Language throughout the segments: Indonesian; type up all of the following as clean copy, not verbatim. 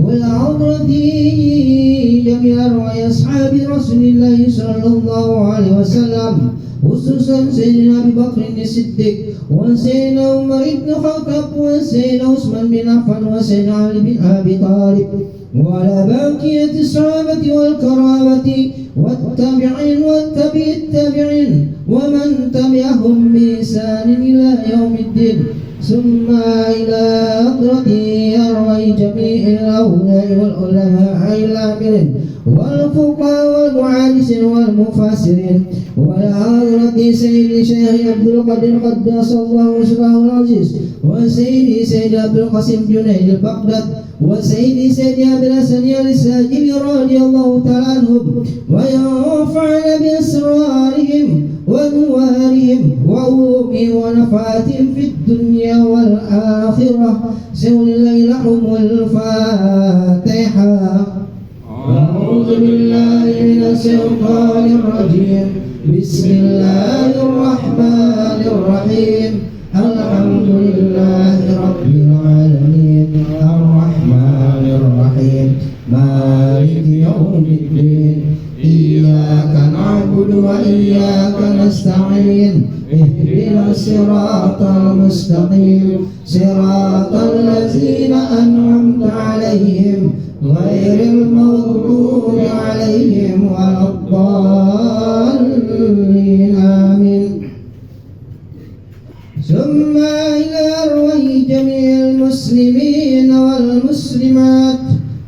والعذرة جميع أرواح أصحاب رسول الله صلى الله عليه وسلم خصوصا سيدنا أبي بكر الصديق وسيدنا عمر بن الخطاب وسيدنا عثمان بن عفان وسيدنا علي بن أبي طالب وعلى بقية الصحابة والقرابة والتابعين والتابع التابعين ومن تبعهم بإحسان إلى يوم الدين ثم إلى حضرة أرواح جميع الأولياء والعلماء العاملين والفقهاء والمحدثين والمفسرين وإلى حضرة سيد شيخ عبد القادر قدس الله سره العزيز وسيد سيد عبد القاسم جنيد البغداد وسيد سيد عبد الحسن الساجد رضي الله تعالى عنهم وينفعنا بأسرارهم وأنوارهم وعلومهم ونفعاتهم في الدنيا والآخرة سول لهم الفاتحة. أعوذ بالله من الشيطان الرجيم بسم الله الرحمن الرحيم الحمد لله رب العالمين الرحمن الرحيم مالك يوم الدين إياك نعبد وإياك نستعين اهدنا الصراط المستقيم صراط الذين أنعمت عليهم غير المغضوب عليهم ولا الضالين آمين. ثم إلى أرواح جميع المسلمين والمسلمات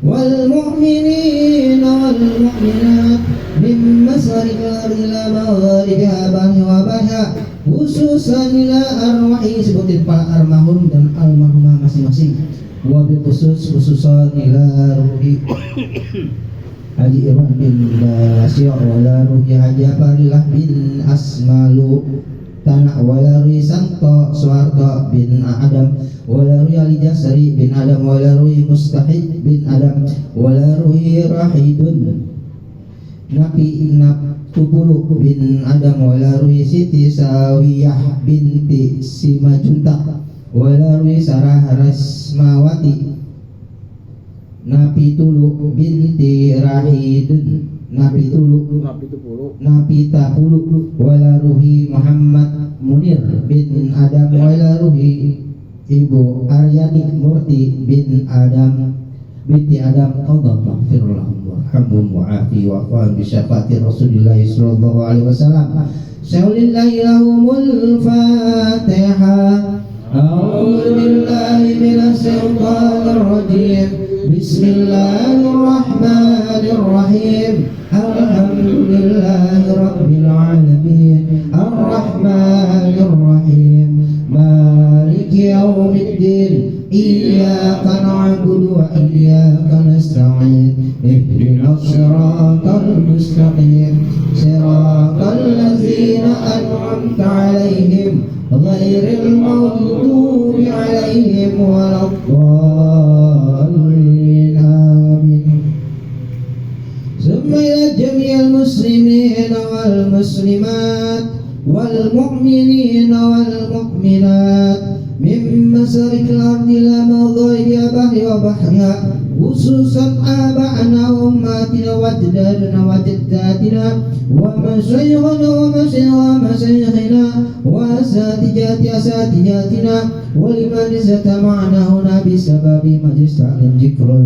والمؤمنين والمؤمنات من مشارق الأرض إلى مغاربها وبحرها khususan ila arwahi sebutin para almarhum dan almarhumah masing-masing wabil khususan ila ruhi Haji Irwan bin Basir wala ruhi Haji Farilah bin Asmalu Tanah wala ruhi Santo Suwarto bin Adam wala ruhi Ali Jasari bin Adam wala ruhi Mustahid bin Adam wala ruhi Rahidun Nabi Tupulu bin Adam wala ruhi Siti Sawiyah binti Simajuntak wala ruhi Sarah Rasmawati Nabi Tulu binti Rahidun Nabi Tapulu wala ruhi Muhammad Munir bin Adam wala ruhi Ibu Aryani Murti bin Adam binti Adam Allah maghfirullah warhamhum wa'afi wa'afwan bisyafaati Rasulullah sallallahu alaihi wasallam. Syaulillahi lahumul Fatihah. A'udzu billahi minasy syaithanir rajim. Bismillahirrahmanirrahim. Alhamdulillahi rabbil alamin. Arrahmanir rahim. Maliki yaumiddin. Iyyaka na'budu wa iyyaka nasta'in ihdinas siratal mustaqim siratal ladzina an'amta 'alaihim ghairil maghdubi 'alaihim waladdallin amin. Summa ila jami'il muslimin wal muslimat wal mu'minin wal mu'minat min masarikil ardi ila magharibiha bahri wa bahriha khususan aba'ana ummatina wa ajdadana wa jaddatina wa masyayikhana wa masyayikhina wa asatijatina wa liman istama'na huna bisababi majlis ta'lim zikrul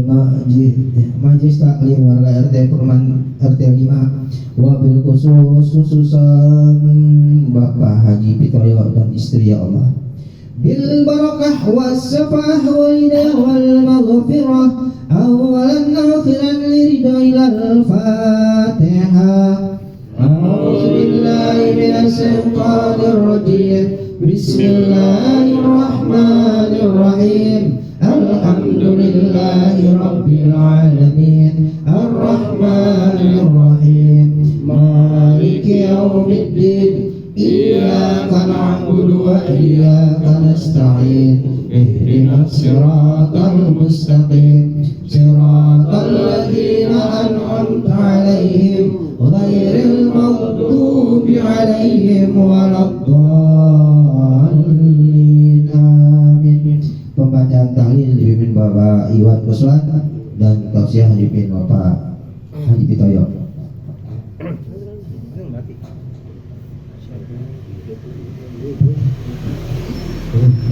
majlis ta'lim warga RT Purman RT 5 wa bil khususan Bapak Haji Pitoyo dan istri ya Allah bil barakah was safah wal hidayah wal maghfirah awalan akhiran liridai lal fatihah. A'udzu billahi minasy syaithanir rajim. Bismillahirrahmanirrahim. Alhamdulillahi rabbil alamin. Arrahmanir rahim. Maliki yaumiddin. Iyyaka na'budu wa iyyaka nasta'in ihdinas siratal mustaqim siratal ladzina an'amta 'alaihim ghairil maghdubi 'alaihim waladdallin amin. Pembacaan tahlil dipimpin Bapak Iwan Ruslan dan tausiah hadipin Bapak Haji Pitoyo.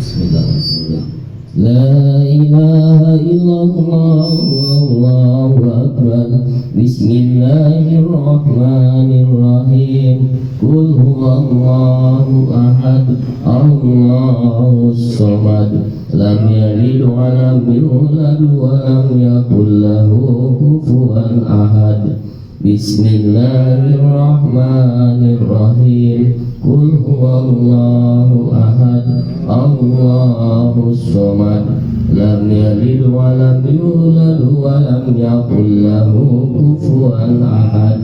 Bismillahirrahmanirrahim. La ilaha illallah wallahu akbar. Bismillahirrahmanirrahim. Qul huwallahu ahad, Allahus samad, lam yalid wa lam yulad wa lam yakul lahu kufuwan ahad. Bismillahirrahmanirrahim. Qul huwallahu ahad, Allahus samad, lam yalid wa lam yulad wa lam yakul lahu kufuwan ahad.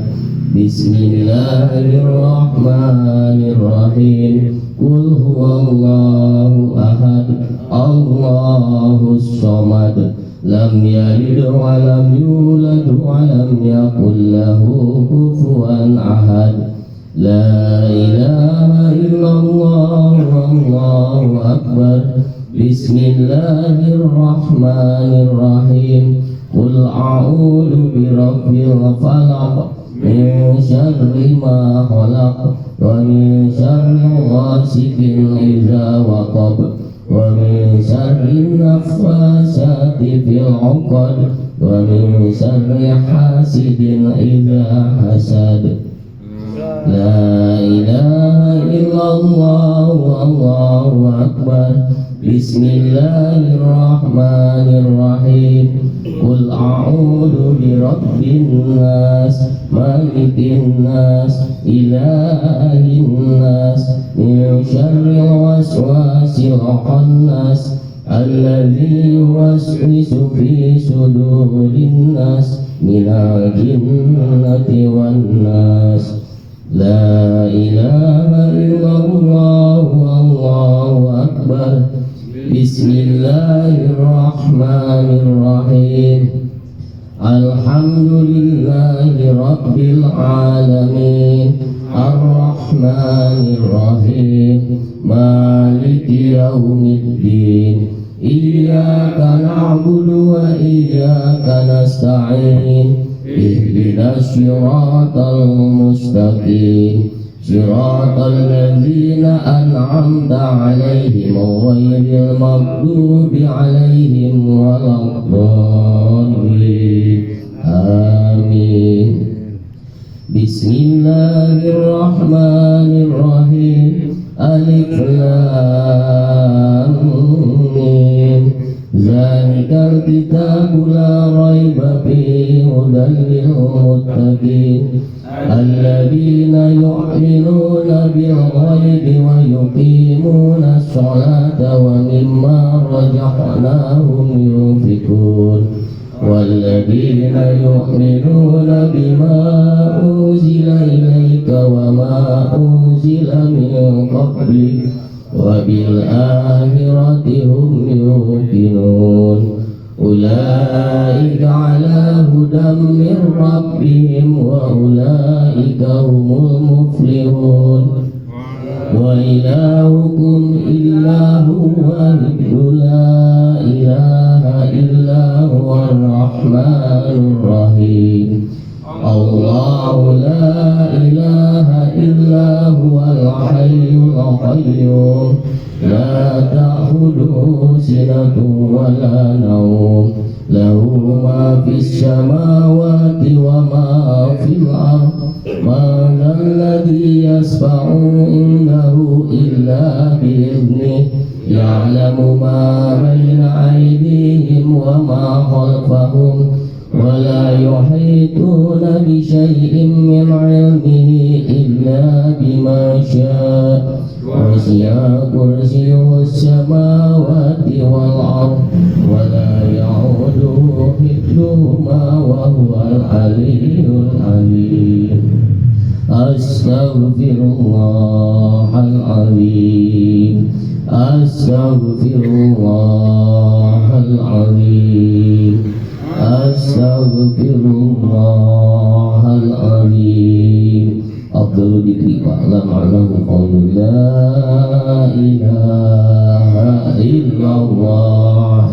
Bismillahirrahmanirrahim. Qul huwallahu ahad, Allahus samad, lam yalid wa lam yulad wa lam yakul lahu kufuwan ahad. La ilaha illallah wallahu akbar. Bismillahirrahmanirrahim. Qul a'udzu birabbil falaq, min syarri ma khalaq, wa min syarri ghasiqin idza waqab, wa min syarri naffasati fil 'uqad, wa min syarri hasidin idza hasad. La ilaha illallah wallahu akbar. Bismillahirrahmanirrahim. Qul a'udzu birabbin nas, malikin nas, ilahin nas, min syarril waswasil khannas, alladzi yuwaswisu fi sudurin nas, minal jinnati wan nas. La ilaha illallah wallahu akbar. Bismillahirrahmanirrahim. Alhamdulillahi rabbil alamin, ar-rahmanirrahim, maliki yaumiddin. Iyyaka na'budu wa iyyaka nasta'in. Ihdinas siratal mustaqim, siratal ladzina an'amta 'alaihim ghairil maghdubi 'alaihim waladdallin. Amin. Bismillahirrahmanirrahim. Alif lam mim. Zalikal kitabu la raiba fihi hudan lil muttaqin, alladzina yu'minuna bil ghaibi wa yuqimuna as-salata wa mimma razaqnahum yunfiqun, walladzina yu'minuna bima unzila ilayka wa ma unzila min qablik wa bil akhirati hum yuqinun. Ulaika ala hudam min rabbihim wa ulaika humul muflihun. Wa ilahukum illahu wahidun, la ilaha illa huwa ar-rahmanur rahim. Allahu la ilaha illa huwal hayyul qayyum, la ta'khudhuhu sinatun wa la nawm, lahu ma fis samawati wa ma fil ardh, man alladhi yashfa'u indahu illa bi'idhnihi, ya'lamu ma bayna aydihim wa ma khalfahum, wa la yuhituna bi syai'in min 'ilmihi illa bima syaa', wasi'a kursiyyuhu as-samawati wal ardh, wa la ya'uduhu hifdhuhuma wa huwal 'aliyyul 'aliym. Astaghfirullahal 'azim, astaghfirullahal 'azim, astaghfirullahal 'azim. Afdalu dzikri fa'lam a'lamu qawlu la ilaha illallah,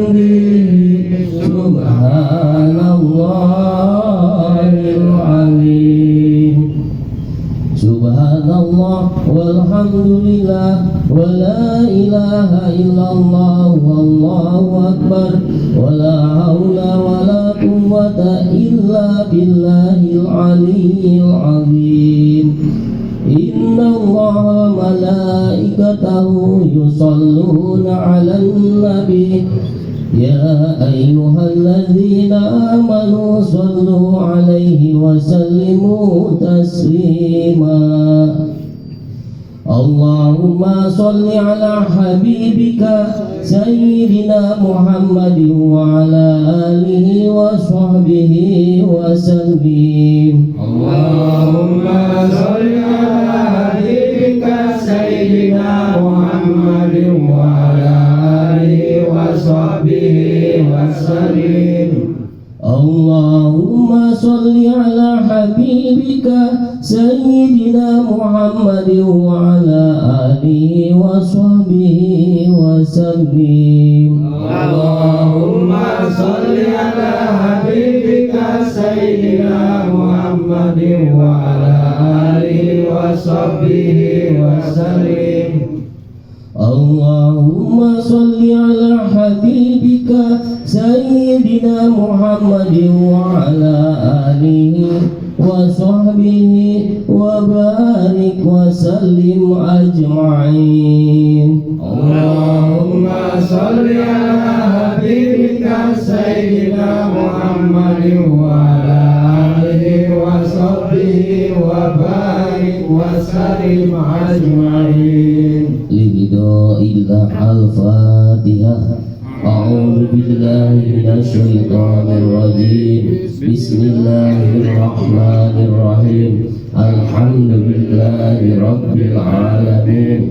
أكبر ولا حول ولا قوة إلا بالله العلي العظيم إن الله وملائكته يصلون على النبي يا أيها الذين آمنوا صلوا عليه وسلموا تسليما اللهم صل على حبيبك سيدنا محمد وعلى آله وصحبه وسلم اللهم صل على حبيبك سيدنا محمد وعلى آله وصحبه وسلم اللهم صل على حبيبك سيدنا محمد وعلى آله وصحبه وسلم اللهم صل على حبيبك سيدنا محمد وعلى آله وصحبه وسلم اللهم صل على حبيبك سيدنا محمد وعلى آله وصحبه وبارك وسلم أجمعين اللهم صل على حبيبك سيدنا محمد وعلى آله وصحبه وبارك وسلم أجمعين لغداء الله الفاتحة أعوذ بالله من الشيطان الرجيم بسم الله الرحمن الرحيم الحمد لله رب العالمين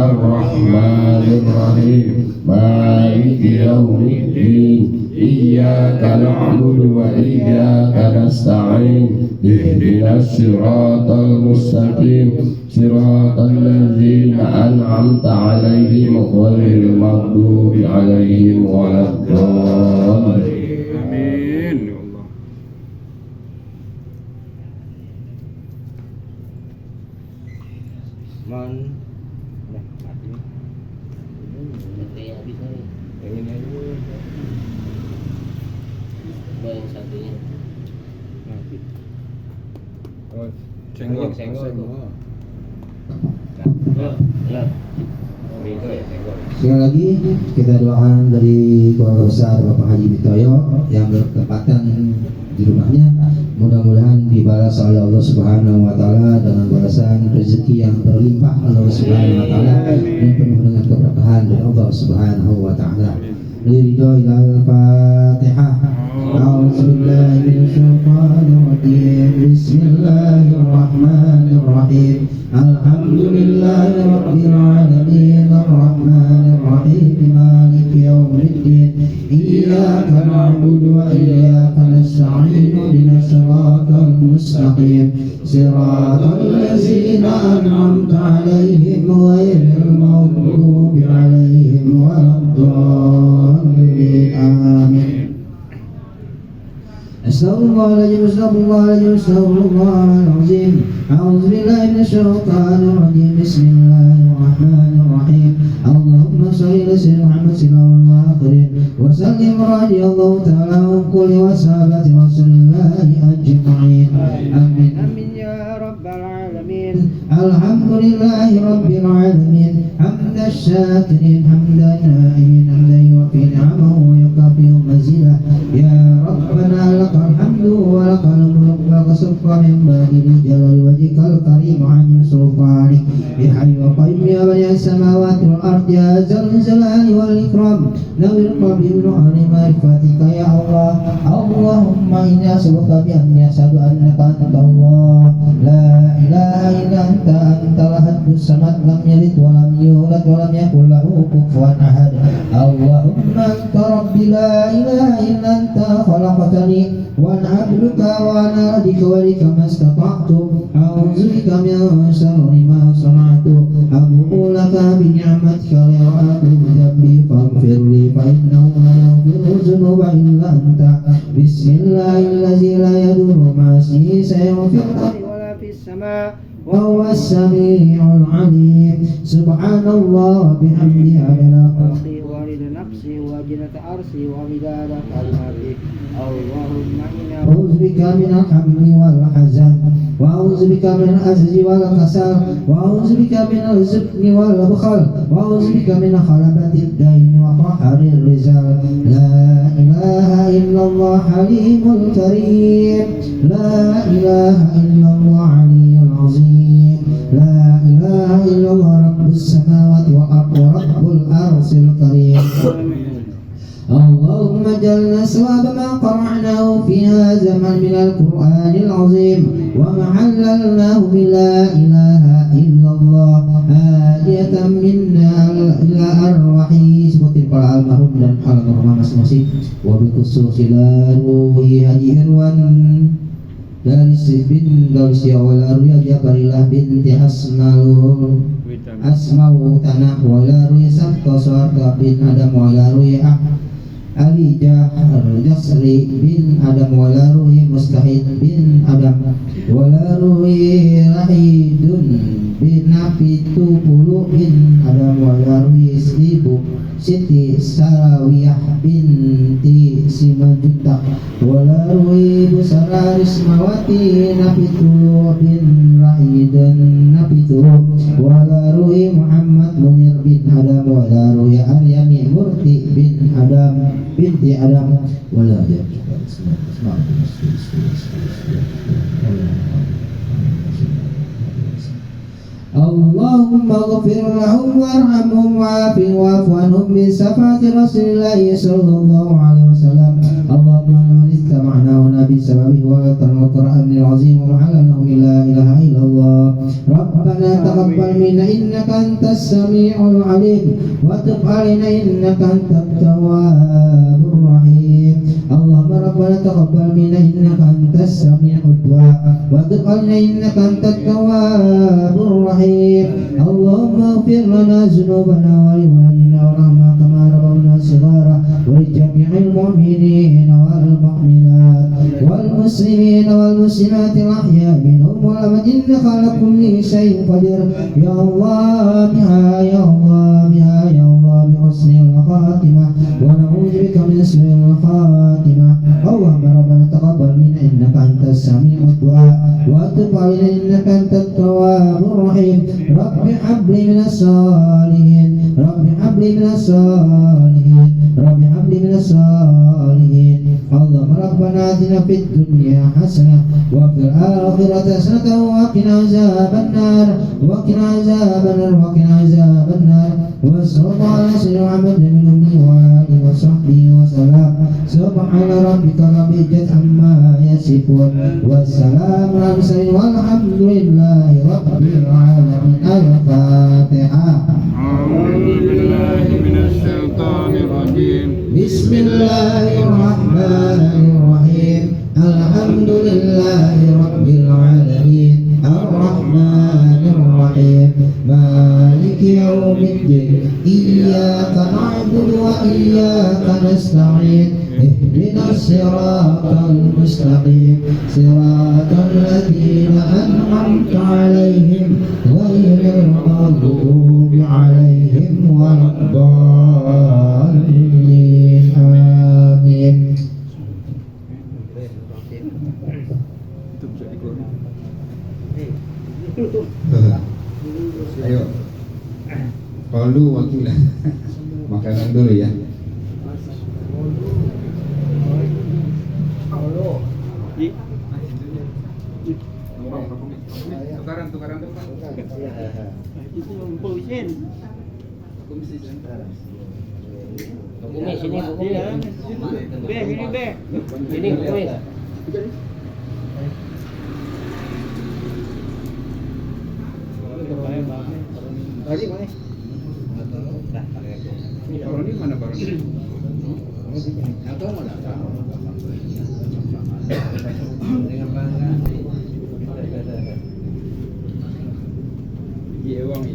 الرحمن الرحيم مالك يوم الدين إياك نعبد وإياك نستعين اهدنا الصراط المستقيم صراط الذين أنعمت عليهم غير المغضوب عليهم ولا الضالين آمين يا الله Senggol. Sekali lagi kita doakan dari keluarga besar Bapak Haji Bitoyo yang bertepatan di rumahnya, mudah-mudahan dibalas oleh Allah Subhanahu wa taala dengan balasan rezeki yang berlimpah Allah Subhanahu wa taala dan penuh dengan keberkahan dari Allah Subhanahu wa taala. Ridho ilal Fatihah. A'udzubillahi minasyaitonir rajim. Bismillahirrahmanirrahim. Alhamdulillahi rabbil alamin arrahmanir rahim maliki yaumiddin iyyaka na'budu wa iyyaka nasta'in ihdinas siratal mustaqim siratal ladzina an'amta 'alaihim ghairil maghdubi 'alaihim waladdallin amin. Astagfirullahaladzim, astagfirullahaladzim, astagfirullahaladzim. A'udzubillahi minasyaitonir rajim. Bismillahirrahmanirrahim. Allahumma shalli ala sayyidina Muhammad sallallahu alaihi wa sallim radhiyallahu ta'ala an kulli wa sahabati rasulillahi ajma'in. Amin. Amin ya rabbal alamin. Alhamdulillahi rabbil alamin. Hamdan syakirin, hamdan na'imin, hamdan yuwafi ni'amahu wa yukafi'u mazidah. Ya Rabbana lakal hamdu wa lakal mulk wa kasufka min ba'di jalali wajhikal karim wa anil sulfani bi hayy wa qayyum ya bani as-samawati wal ardi ya zal jalali wal ikram nawir qalbi wa ma'rifatika ya Allah. Allahumma inni as'aluka bi anni asyhadu annaka anta Allah la ilaha illa anta al-ahadus samad lam yalid wa lam yulad wa lam yakul lahu kufuwan ahad. Allahumma anta rabbi la ilaha illa anta khalaqtani wa ana abduka wa ana abduka wa lika mastata'tu a'udzu bika min syarri ma sana'tu abu'u laka bi ni'matika wa atubu bi dhanbi faghfir li fa innahu la yaghfiru dhunuba illa anta. Bismillahirrahmanirrahim. La yadurru ma ismihi shay'un fil ardi wa la fis sama'. وهو السميع العليم سبحان الله بحمده عدد خلقه ورد نفسه وزنة عرشه ومداد كلماته اللهم إنا أعوذ بك من الهم والحزن وأعوذ بك من العجز والكسل وأعوذ بك من الجبن والبخل وأعوذ بك من خلبة الدين وقهر الرجال لا إله إلا الله حليم الكريم لا إله إلا الله علي العظيم لا إله إلا الله رب السماوات والأرض ورب العرش الكريم اللهم اجعلنا ثواب ما قرأناه في هذا الزمن من القرآن العظيم وما حللناه بلا إله إلا الله هادية منا إلى الرحيم sebutin para almarhum dan almarhumah masing-masing wabil khusus ila ruhi Haji Irwan dari bin Dalsi awal arwiyah Jabarilah binti Asma'u tanah wala ruya sabta suarta bin Adam wala ruya Ali Jasri bin Adam wala ruya Mustahid bin Adam wala ruya Rahidun bin Nafi Tupulu bin Adam wala ruya Siti Sarawiyah binti Simajuta wala ruya Busara Rismawati Nafi Tulu bin Rahidun Nafi Tulu wala ruya Muhammad Munir bin Adam wala ruya Aryani Murti bin Adam binti Adam wala ya Allahumma ghafir lahum warhamhum wa'afi wa'fu anhum bi syafaati Rasulillahi sallallahu alaihi wasallam Allahumma istama'na wa nabi sababi wa al-Qur'anil azim wa halallahu la ilaha illallah Rabbana taqabbal minna innaka antas sami'ul alim wa tub 'alaina innaka antat tawwabur rahim Allahumma rabbana taqabbal minna innaka antas sami'ud du'a wa tub 'alaina innaka antat tawwabur rahim اللهم اغفر لنا ذنوبنا ولوالدينا وارحمنا كما ربونا صغارا ولجميع المؤمنين والمؤمنات والمسلمين والمسلمات الأحياء منهم والأموات إنك على كل شيء قدير يا الله بها يا الله بها يا الله بحسن الخاتمة ونعوذ بك من سوء الخاتمة اللهم ربنا تقبل منا إنك أنت السميع الدعاء وتب علينا إنك أنت التواب الرحيم رب هب لي من الصالحين رب هب لي من الصالحين رب هب لي من الصالحين اللهم ربنا آتنا في الدنيا حسنة وفي الآخرة حسنة وقنا عذاب النار وقنا عذاب النار وقنا عذاب النار وصلى الله على سيدنا محمد من وآله وصحبه وسلم سبحان ربك رب العزة عما يصفون والسلام على المرسلين والحمد لله رب العالمين الفاتحة أعوذ بالله من الشيطان الرجيم بسم الله الرحمن الرحيم الحمد لله رب العالمين الرحمن الرحيم مالك يوم الدين إياك نعبد وإياك نستعين اهدنا الصراط المستقيم صراط الذين أنعمت عليهم غير المغضوب عليهم ولا الضالين آمين. Ayo, qalu wakilah. Makanan dulu ya. Tukaran. Itu mempunyai. Sini, Kalau ini mana baru? Atau mana? Ewang.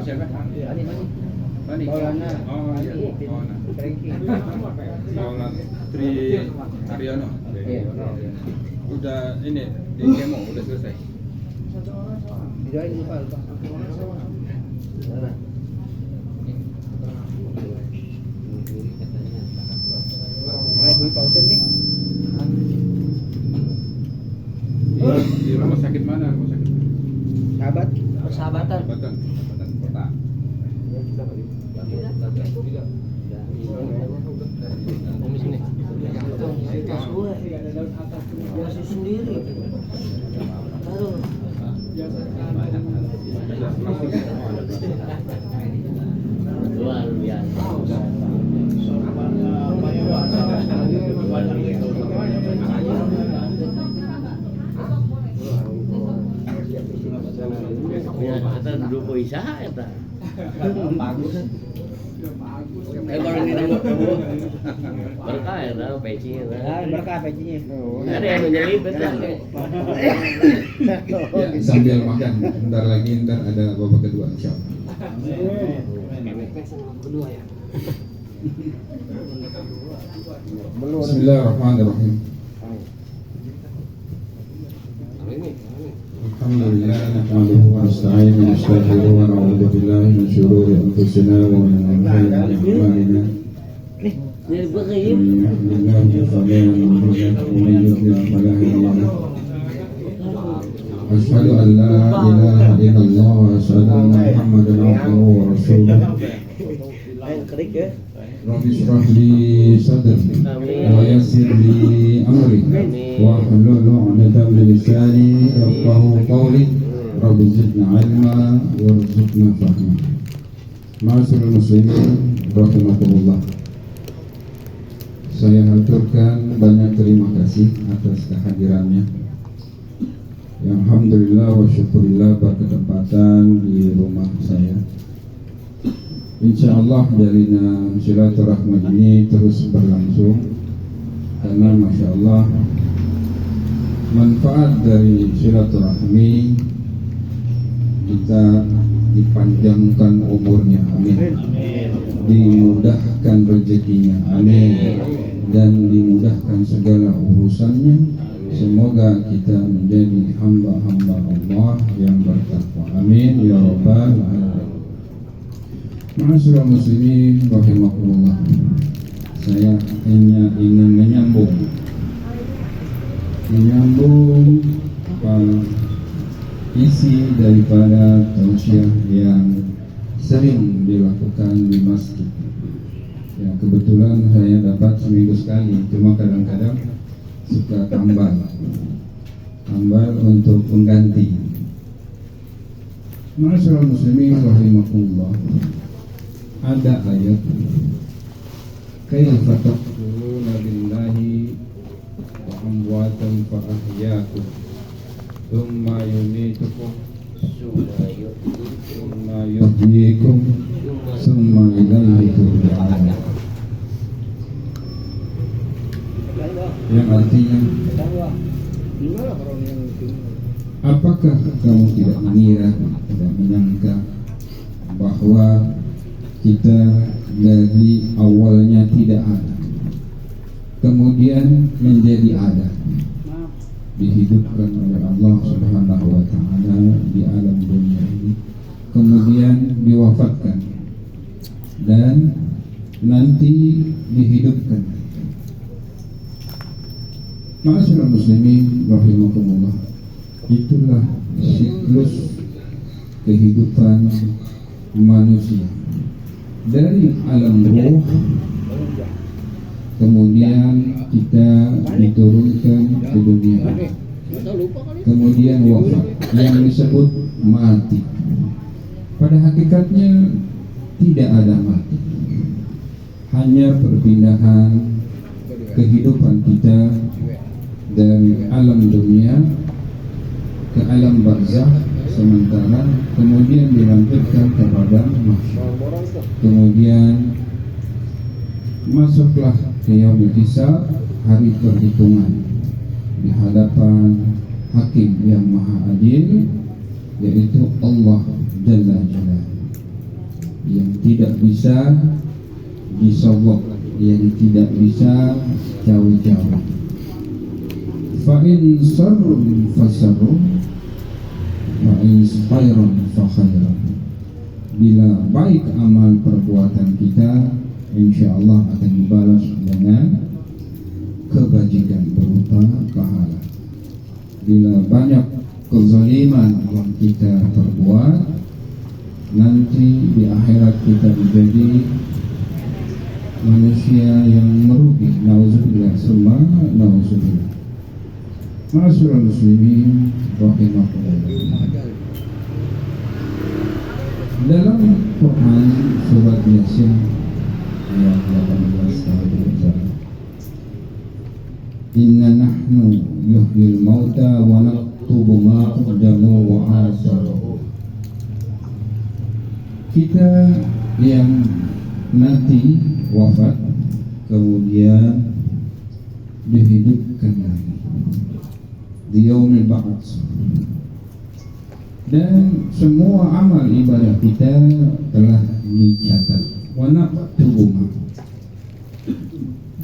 Siapa? Bani. Maulana. Oh iya. Maulana. Maulana Tri Aryono. Iya. Udah ini di kemo udah selesai. Didoain lupa. Mana? Mau beli pausen nih? Di rumah sakit mana? Rumah sakit Sahabat. Persahabatan Kota. Masih sendiri. Luar biasa. Ya, kita duduk poisa eta. Bagus. Baru ini nemu berkah ya, peci ya. Berkah pecinya. Ada yang menjadi betul. Ya, sambil makan. Ntar ada babak kedua insyaallah. Bismillahirrahmanirrahim. Alhamdulillah nahmaduhu wa nasta'inuhu wa nastaghfiruhu wa na'udzu billahi min shururi anfusina wa min sayyi'ati a'malina. Ini Man yahdihillahu fala mudilla lahu wa man yudlil fala hadiya lahu. Asyhadu an la ilaha illallah wa asyhadu anna Muhammadan abduhu wa rasuluh. Klik ya. Rabbi shrah li sadri wa yassir li amri wa hlul 'uqdatam min lisani yafqahu qawli. Rabbi zidna 'ilma warzuqna fahma. Ma'asyiral muslimin rahimakumullah. Saya haturkan banyak terima kasih atas kehadirannya. Ya, alhamdulillah wa syukurillah berketepatan di rumah saya. Insyaallah jalina silaturahmi ini terus berlangsung karena masya Allah manfaat dari silaturahmi kita dipanjangkan umurnya, amin. Dimudahkan rezekinya, amin. Dan dimudahkan segala urusannya. Semoga kita menjadi hamba-hamba Allah yang bertakwa, amin ya rabbal alamin. Ma'asyiral muslimin rahimakumullah. Saya hanya ingin menyambung isi daripada tausiah yang sering dilakukan di masjid. Ya, kebetulan saya dapat seminggu sekali, cuma kadang-kadang suka tambal untuk pengganti. Ma'asyiral muslimin rahimakumullah. Ada ayat kaifa takfuruna billahi wa amwatan fa ahyaakum thumma yumitukum thumma yuhyikum thumma ilayhi turja'un. Yang artinya, apakah kamu tidak mengira, tidak menyangka bahwa kita dari awalnya tidak ada, kemudian menjadi ada, dihidupkan oleh Allah Subhanahu wa Ta'ala di alam dunia ini, kemudian diwafatkan dan nanti dihidupkan. Ma'asyiral muslimin rahimakumullah, itulah siklus kehidupan manusia. Dari alam ruh, kemudian kita diturunkan ke dunia, kemudian wafat, yang disebut mati. Pada hakikatnya tidak ada mati, hanya perpindahan kehidupan kita dari alam dunia ke alam barzakh sementara, kemudian dilanjutkan kepada mahsyar, kemudian masuklah ke yaumul hisab, hari perhitungan di hadapan hakim yang maha adil, yaitu Allah Jalla Jalaluhu. yang tidak bisa disogok, yang tidak bisa jauh-jauh. Fa in sarrun fasarrun wa in khairun fa khairun. Bila baik amal perbuatan kita, insyaallah akan dibalas dengan kebajikan berupa pahala. Bila banyak kezaliman yang kita perbuat, nanti di akhirat kita menjadi manusia yang merugi. Nauzubillah, summa nauzubillah. Ma'asyiral muslimin rahimakumullah. Dalam Quran surat Yasin ayat 18 Inna nahnu yuhyil mauta wa naktubu ma qaddamu wa atharu. Kita yang mati wafat kemudian dihidupkan lagi di yaumil ba'ats, dan semua amal ibadah kita telah dicatat. Wa naktubu ma,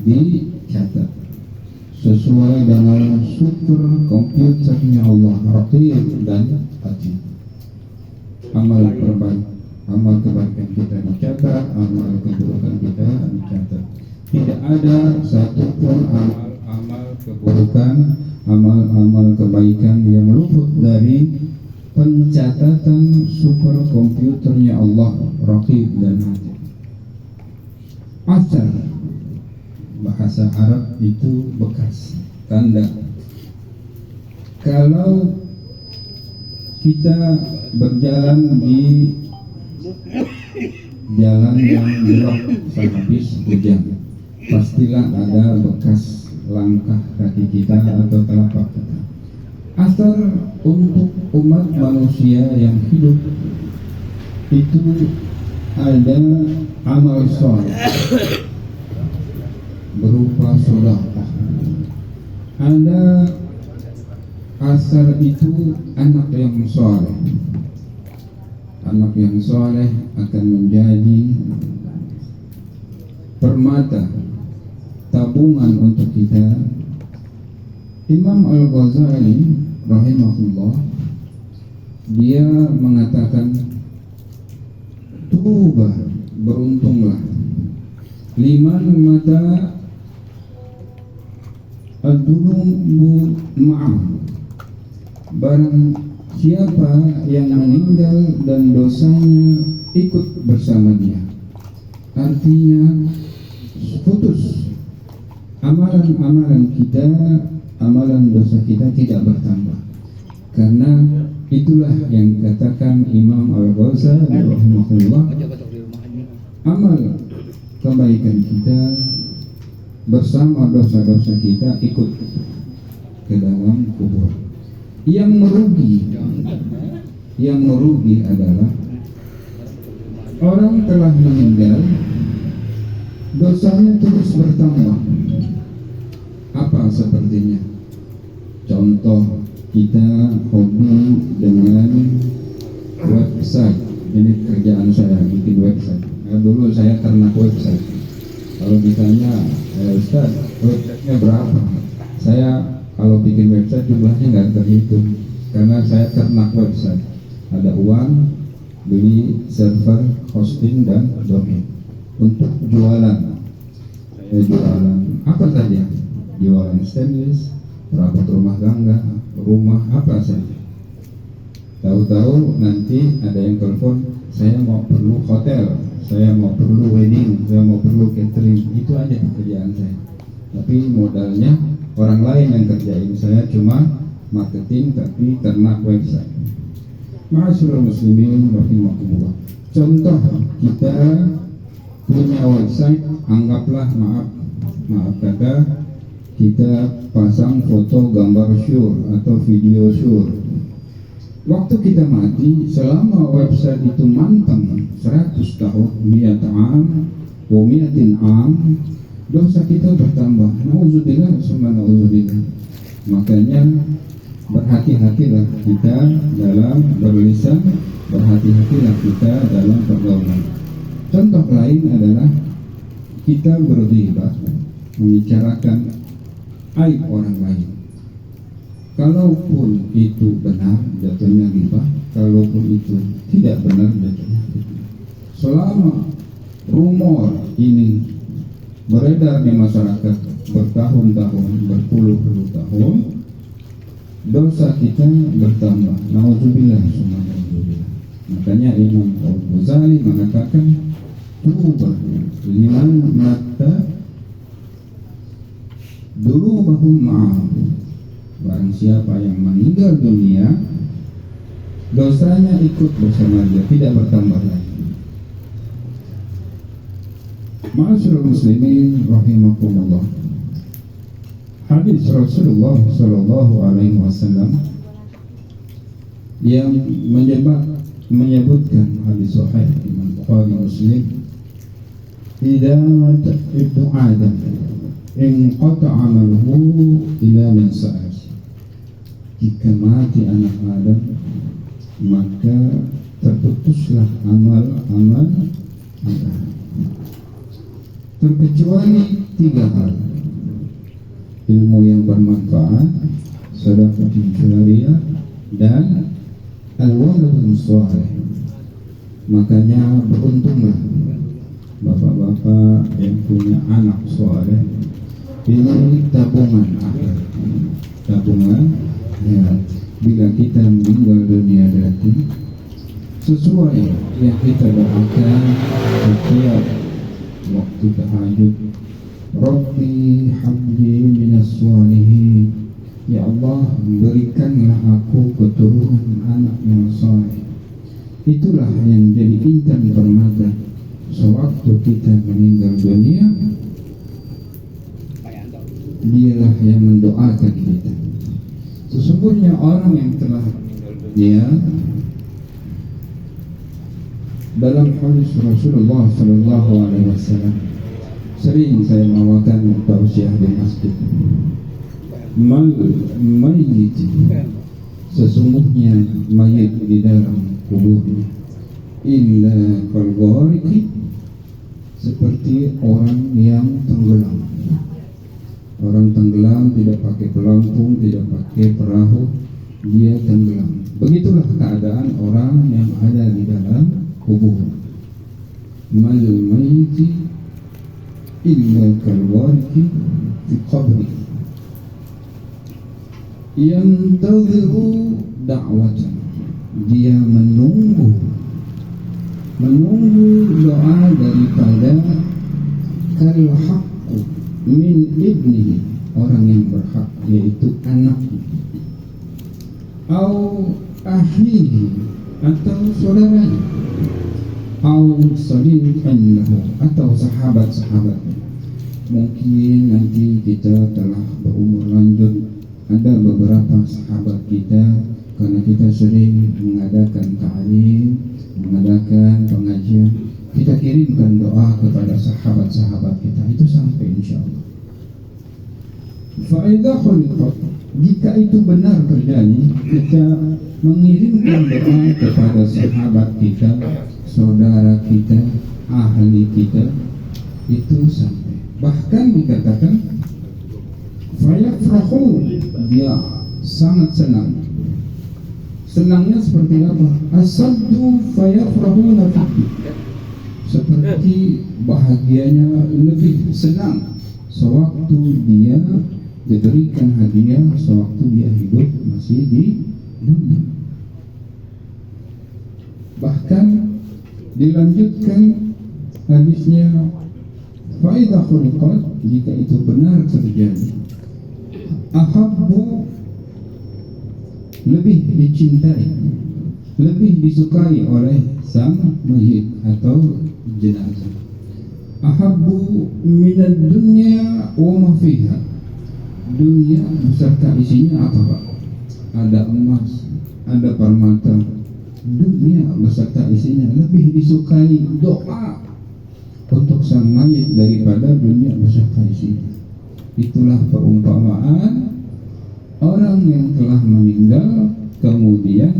dicatat sesuai dengan super komputernya Allah, Raqib dan Atid. Amal kebaikan kita dicatat, amal keburukan kita dicatat. Tidak ada satupun amal keburukan, amal kebaikan yang luput dari pencatatan super komputernya Allah, Raqib dan Atid. Asar, bahasa Arab itu bekas, tanda. Kalau kita berjalan di jalan yang gelap habis hujan, pastilah ada bekas langkah kaki kita atau telapak kita. Asar untuk umat manusia yang hidup itu ada amal soleh berupa sedekah. Ada asar itu anak yang soleh. Anak yang soleh akan menjadi permata tabungan untuk kita. Imam Al-Ghazali rahimahullah, dia mengatakan, tuba, beruntunglah, liman mata ad-dunubu ma'am, barang siapa yang meninggal dan dosanya ikut bersama dia. Artinya putus amalan-amalan kita, amalan dosa kita tidak bertambah. Karena itulah yang dikatakan Imam Al-Ghazali rahimahullah, amal kebaikan kita bersama dosa-dosa kita ikut ke dalam kubur. Yang merugi adalah orang telah meninggal, dosanya terus bertambah. Apa sepertinya? Contoh, kita hobi dengan website. Ini kerjaan saya, bikin website. Dulu saya ternak website. Kalau ditanya, Ustaz, websitenya berapa? Saya kalau bikin website jumlahnya nggak terhitung, karena saya ternak website. Ada uang beli server, hosting dan domain. Untuk jualan, saya jualan apa saja, jualan stainless, perabot rumah tangga, rumah apa saja. Tahu-tahu nanti ada yang telepon, saya mau perlu hotel, saya mau perlu wedding, saya mau perlu catering. Itu aja pekerjaan saya. Tapi modalnya orang lain yang kerjain, saya cuma marketing tapi ternak website. Ma'asyiral muslimin rahimakumullah. Contoh, kita punya website, anggaplah maaf kata, kita pasang foto gambar syur atau video syur. Waktu kita mati, selama website itu mantap 100 tahun, 100 am, wa 100 am, dosa kita bertambah. Nauzubillah, summa nauzubillah. Makanya berhati-hatilah kita dalam berlisan, berhati-hatilah kita dalam pergaulan. Contoh lain adalah kita berghibah, membicarakan aib orang lain. Kalaupun itu benar, jatuhnya ghibah. Kalaupun itu tidak benar, jatuhnya fitnah. Selama rumor ini beredar di masyarakat bertahun-tahun, berpuluh-puluh tahun, dosa kita bertambah. Nauzubillah, summa nauzubillah. Makanya Imam Al-Ghazali mengatakan, tuba liman mata durubahum ma'ah. Barang siapa yang meninggal dunia, dosanya ikut bersama dia, tidak bertambah lagi. Ma'asyiral muslimin rahimakumullah. Hadis Rasulullah sallallahu alaihi wasallam yang menyebutkan hadis sahih Imam Bukhari Muslim, idza mata ibnu Adam in qata'a amaluhu ila man sa'al. Jika mati anak Adam, maka terputuslah amal-amal Adam, terkecuali 3 hal: ilmu yang bermanfaat, sedekah jariyah, dan al-waladun shalih. Makanya beruntunglah bapak-bapak yang punya anak soleh. Ini tabungan akhir, tabungan ya, bila kita meninggal dunia nanti, sesuai yang kita doakan setiap waktu tahajud, Rabbi habli minas shalihin, ya Allah berikanlah aku keturunan anak yang saleh. Itulah yang jadi intan permata sewaktu kita meninggal dunia. Dialah yang mendoakan kita. Sesungguhnya orang yang telah dalam hadis Rasulullah sallallahu alaihi wasallam, sering saya bawakan tausiah di masjid, mal mayyit, sesungguhnya mayit di dalam kuburnya, illa kalghariki, seperti orang yang tenggelam. Orang tenggelam tidak pakai pelampung, tidak pakai perahu, dia tenggelam. Begitulah keadaan orang yang ada di dalam kubur. Mal mayyiti illa kalwariki fi qabri yantadhiru da'watan, dia menunggu doa daripada kalhaq min ibnihi, orang yang berhak, yaitu anaknya, au ahihi, atau saudaranya, au sadiqan lahu, atau sahabat-sahabatnya. Mungkin nanti kita telah berumur lanjut, ada beberapa sahabat kita, karena kita sering mengadakan ta'lim, mengadakan pengajian, kita kirimkan doa kepada sahabat-sahabat kita, itu sampai insyaallah. Faedah khuliqat, jika itu benar terjadi, kita mengirimkan doa kepada sahabat kita, saudara kita, ahli kita, itu sampai. Bahkan dikatakan fayafrahu, dia sangat senang. Senangnya seperti apa? Asaddu fayafrahuna fihi, seperti bahagianya lebih senang sewaktu dia diberikan hadiah, sewaktu dia hidup masih di dunia. Bahkan dilanjutkan hadisnya, fa'idah khuliqat, jika itu benar terjadi, ahabbu, lebih dicintai, lebih disukai oleh sang mayit atau jenazah. Ahabbu minad dunya wa ma fiha, dunia beserta isinya apa Pak? Ada emas, ada permata. Dunia beserta isinya lebih disukai doa untuk sang mayit daripada dunia beserta isinya. Itulah perumpamaan orang yang telah meninggal kemudian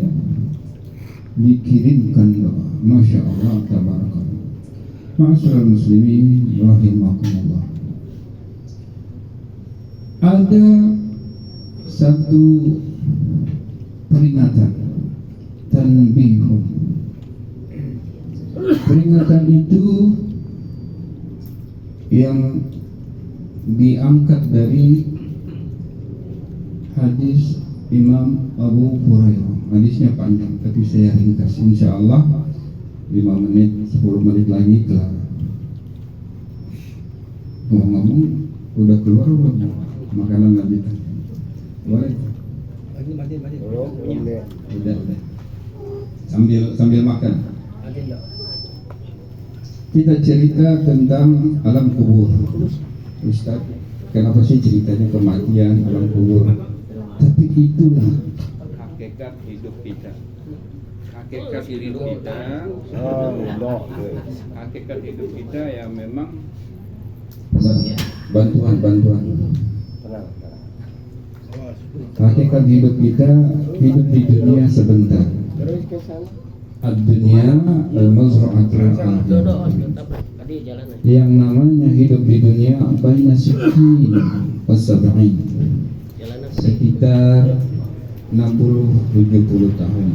dikirimkan doa. Masya Allah, tabarakallah. Ma'asyiral muslimin rahimakumullah. Ada satu peringatan, tanbihun. Peringatan itu yang diangkat dari hadis Imam Abu Hurairah. Hadisnya panjang tapi saya ringkas, insyaallah 5 menit 10 menit lagi kelar. Ngomong udah keluar belum makanan lanjutan? Boleh? Mati. Udah. Sambil makan. Kita cerita tentang alam kubur. Ustaz, kenapa sih ceritanya kematian, alam kubur? Tapi itulah hakikat hidup kita. Hakikat hidup kita. Hakikat hidup kita yang memang bantuan. Hakikat hidup kita, hidup di dunia sebentar. Ad-dunya al-mazra'atul akhirah. Yang namanya hidup di dunia baina sittin wa sab'in, sekitar 60-70 tahun.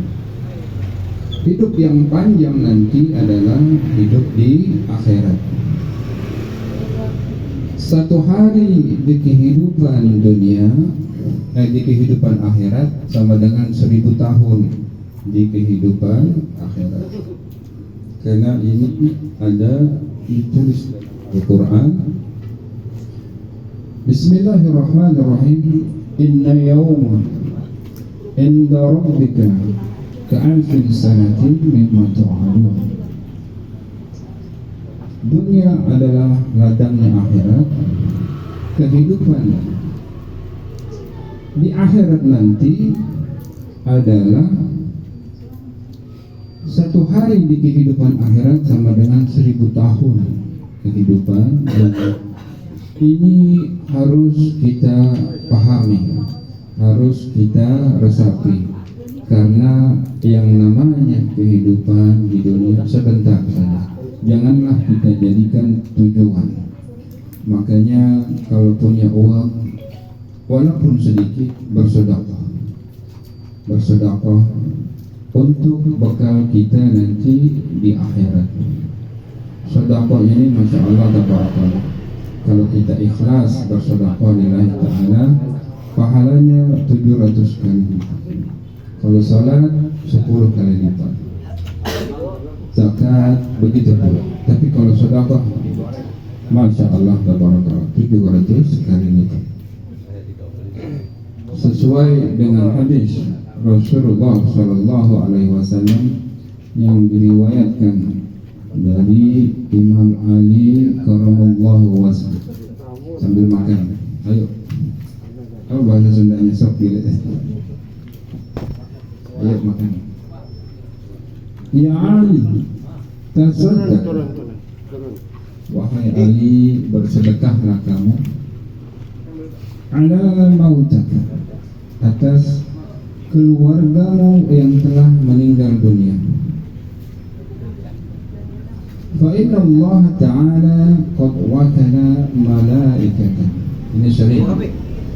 Hidup yang panjang nanti adalah hidup di akhirat. Satu hari di kehidupan dunia, di kehidupan akhirat sama dengan 1000 tahun di kehidupan akhirat. Karena ini ada ditulis di Quran. Bismillahirrahmanirrahim. Inna yawman inda rabbika ka'alfi sanatin mimma tu'adun. Dunia adalah ladangnya akhirat. Kehidupan di akhirat nanti adalah satu hari di kehidupan akhirat sama dengan 1000 tahun kehidupan. Dan ini harus kita pahami, harus kita resapi, karena yang namanya kehidupan di dunia sebentar saja. Janganlah kita jadikan tujuan. Makanya kalau punya uang, walaupun sedikit, bersedekah untuk bekal kita nanti di akhirat. Sedekah ini masya Allah tabarakallah. Kalau kita ikhlas bersedekah lillahi ta'ala, pahalanya 700 kali lipat. Kalau salat 10 kali lipat. Zakat begitu pula. Tapi kalau sedekah masya Allah tabarakallah 700 kali lipat. Sesuai dengan hadis Rasulullah Sallallahu Alaihi Wasallam yang diriwayatkan dari Imam Ali Karamallahu Wajhah. Sambil makan, ayo. Apa bahasa Sundanya sok pilih. Ayo makan. Ya Ali, tasaddaq. Wahai Ali, bersedekahlah kamu ala mautaka, atas keluargamu yang telah meninggal dunia. Fa inna Allah Ta'ala qad wakala malaikatan. Ini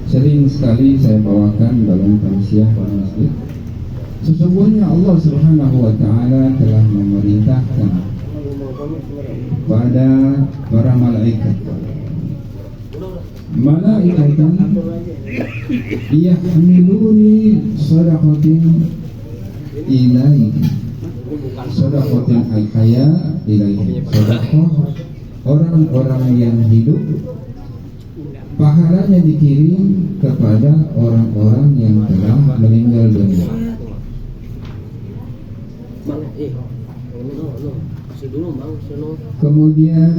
sering sekali saya bawakan dalam tausiah di masjid. Sesungguhnya Allah Subhanahu wa Ta'ala telah memerintahkan pada para malaikat yahmiluni sadaqatin ilaihi, sadaqatin al-haya ilaihi, sadaqah orang-orang yang hidup, pahalanya dikirim kepada orang-orang yang telah meninggal dunia. Kemudian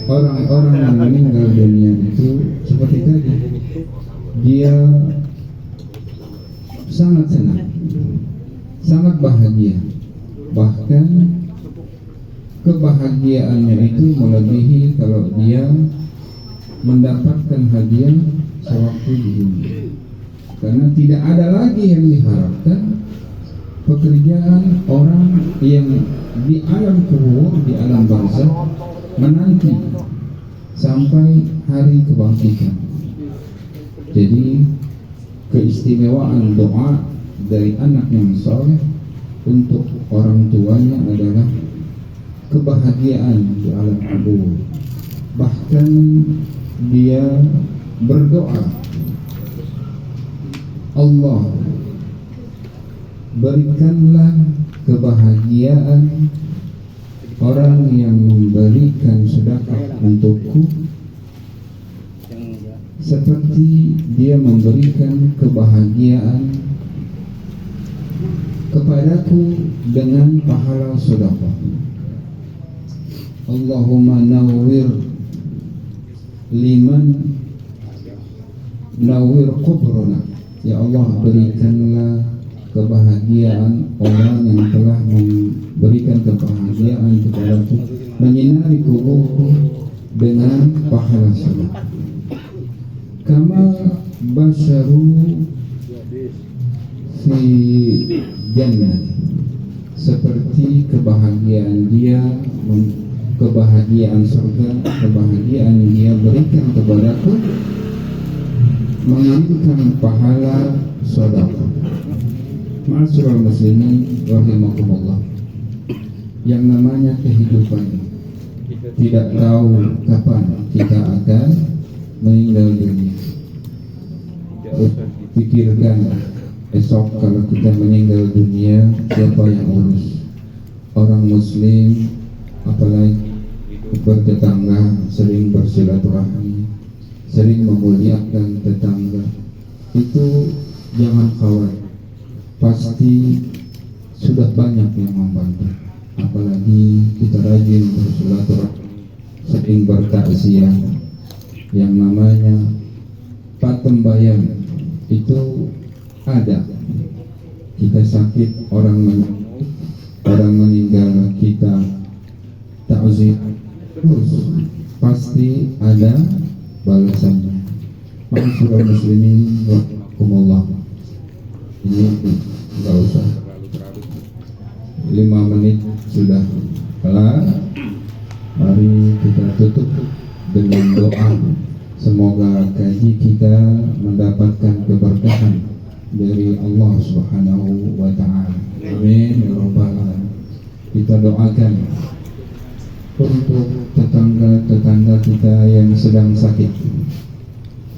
orang-orang yang meninggal dunia itu seperti tadi, dia sangat senang, sangat bahagia, bahkan kebahagiaannya itu melebihi kalau dia mendapatkan hadiah sewaktu di dunia. Karena tidak ada lagi yang diharapkan pekerjaan orang yang di alam kubur, di alam barzakh, menanti sampai hari kebangkitan. Jadi keistimewaan doa dari anak yang saleh untuk orang tuanya adalah kebahagiaan di alam kubur. Bahkan dia berdoa, Allah berikanlah kebahagiaan orang yang memberikan sedekah untukku seperti dia memberikan kebahagiaan kepadaku dengan pahala sedekah. Allahumma nawwir liman nawwir qubrana. Ya Allah, berikanlah kebahagiaan orang yang telah memberikan kebahagiaan kepadaku, menyinari kuburku dengan pahala sedekah. Kama basyaru fi jannah, seperti kebahagiaan dia, kebahagiaan surga, kebahagiaan dia berikan kepadaku menginginkan pahala sedekah. Ma'asyiral muslimin rahimakumullah, yang namanya kehidupan tidak tahu kapan kita akan meninggal dunia. Pikirkan esok kalau kita meninggal dunia, siapa yang urus? Orang muslim, apalagi bertetangga, sering bersilaturahmi, sering memuliakan tetangga, itu jangan khawatir, pasti sudah banyak yang membantu. Apalagi kita rajin bersilaturahmi, sering bertakziah, yang namanya patembayan itu ada. Kita sakit, orang meninggal, kita takziah, terus pasti ada balasannya. Ma'asyiral muslimin rahimakumullah, ini enggak usah 5 menit sudah kelar. Mari kita tutup dengan doa. Semoga kaji kita mendapatkan keberkahan dari Allah Subhanahu wa ta'ala. Amin ya rabbal alamin. Kita doakan untuk tetangga-tetangga kita yang sedang sakit,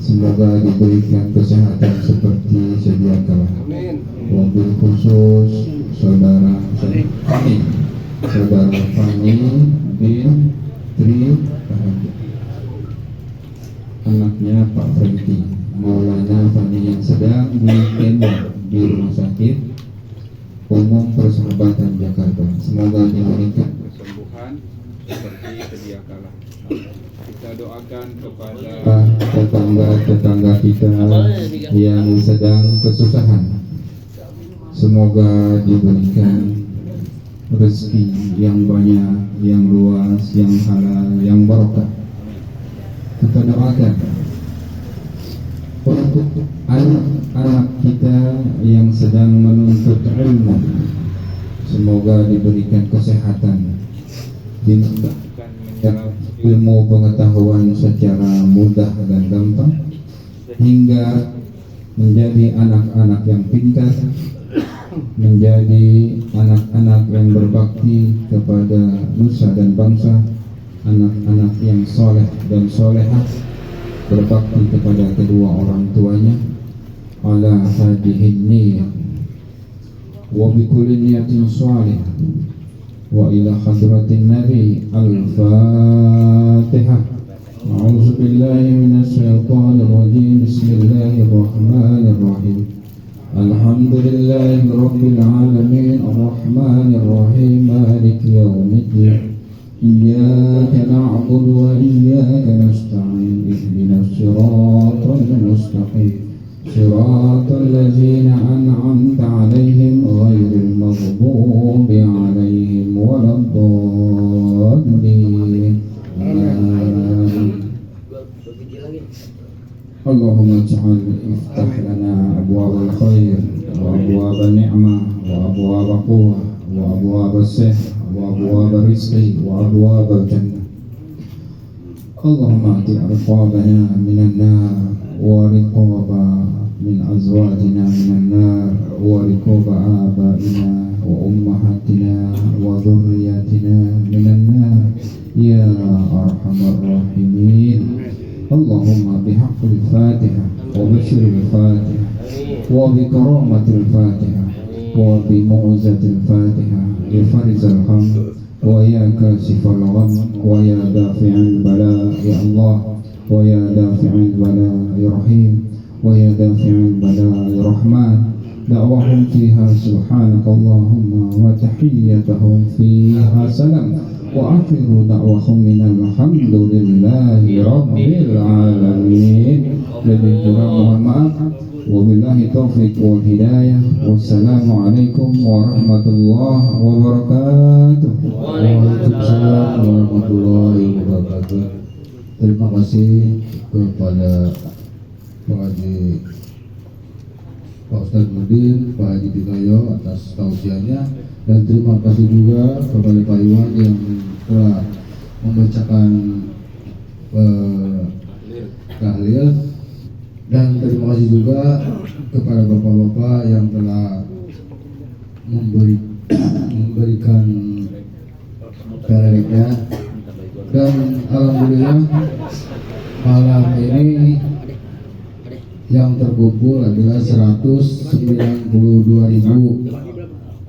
semoga diberikan kesehatan seperti sedia kala. Wabil khusus saudara Fani bin Tri Bahagia, anaknya Pak Franky Maulana Fani yang sedang di rumah sakit umum Persahabatan Jakarta. Semoga diberikan kesembuhan seperti sedia kala. Kita doakan kepada tetangga kita yang sedang kesusahan, semoga diberikan rezeki yang banyak, yang luas, yang halal, yang barokah. Kita doakan untuk anak-anak kita yang sedang menuntut ilmu, semoga diberikan kesehatan, diberikan ilmu pengetahuan secara mudah dan gampang, hingga menjadi anak-anak yang pintar, menjadi anak-anak yang berbakti kepada nusa dan bangsa, anak-anak yang soleh dan solehah, berbakti kepada kedua orang tuanya, ala hadihin niyah wa bikulli niyatin salih wa ila hadratin nabi. Al-Fatihah. A'udzu billahi minasy syaithanir rajim. Bismillahirrahmanirrahim. Alhamdulillahi rabbil alamin, arrahmanir rahim, maliki yaumiddin. Iyyaka na'budu wa iyyaka nasta'in. Ihdinas siratal mustaqim. Siratal ladzina an'amta 'alaihim ghairil maghdubi 'alaihim waladdallin. Allahumma ij'al iftah lana abwaabal khair wa abwaabal ni'mah wa abwaabal quwwah wa abwaabal sihr wa abwaabal rizqi wa abwaabal jannah. اللهم أعط رقابنا من النار ورقاب من أزواجنا من النار ورقاب آبائنا وأمهاتنا وذرياتنا من النار يا أرحم الراحمين. اللهم بحق الفاتحة وبشر الفاتحة وبكرامة الفاتحة وبمعزة الفاتحة يا فارج الهم ويا كاشف الغم ويا دافع البلاء يا الله ويا دافع البلاء يا رحيم ويا دافع البلاء يا رحمن. دعوهم فيها سبحانك اللهم وتحيتهم فيها سلام وآخر دعوهم من الحمد لله رب العالمين. Lebih kurang mohon maaf. Wabillahi taufiq wal hidayah. Wassalamualaikum warahmatullahi wabarakatuh. Waalaikumsalam warahmatullahi wabarakatuh. Terima kasih kepada Pak Haji Pak Ustadz Mudin, Pak Haji Tinoyo atas tausiahnya, dan terima kasih juga kepada Pak Iwan yang telah membacakan tahlil, dan terima kasih juga kepada bapak-bapak yang telah memberikan peleriknya. Dan alhamdulillah malam ini yang terkumpul adalah 192.000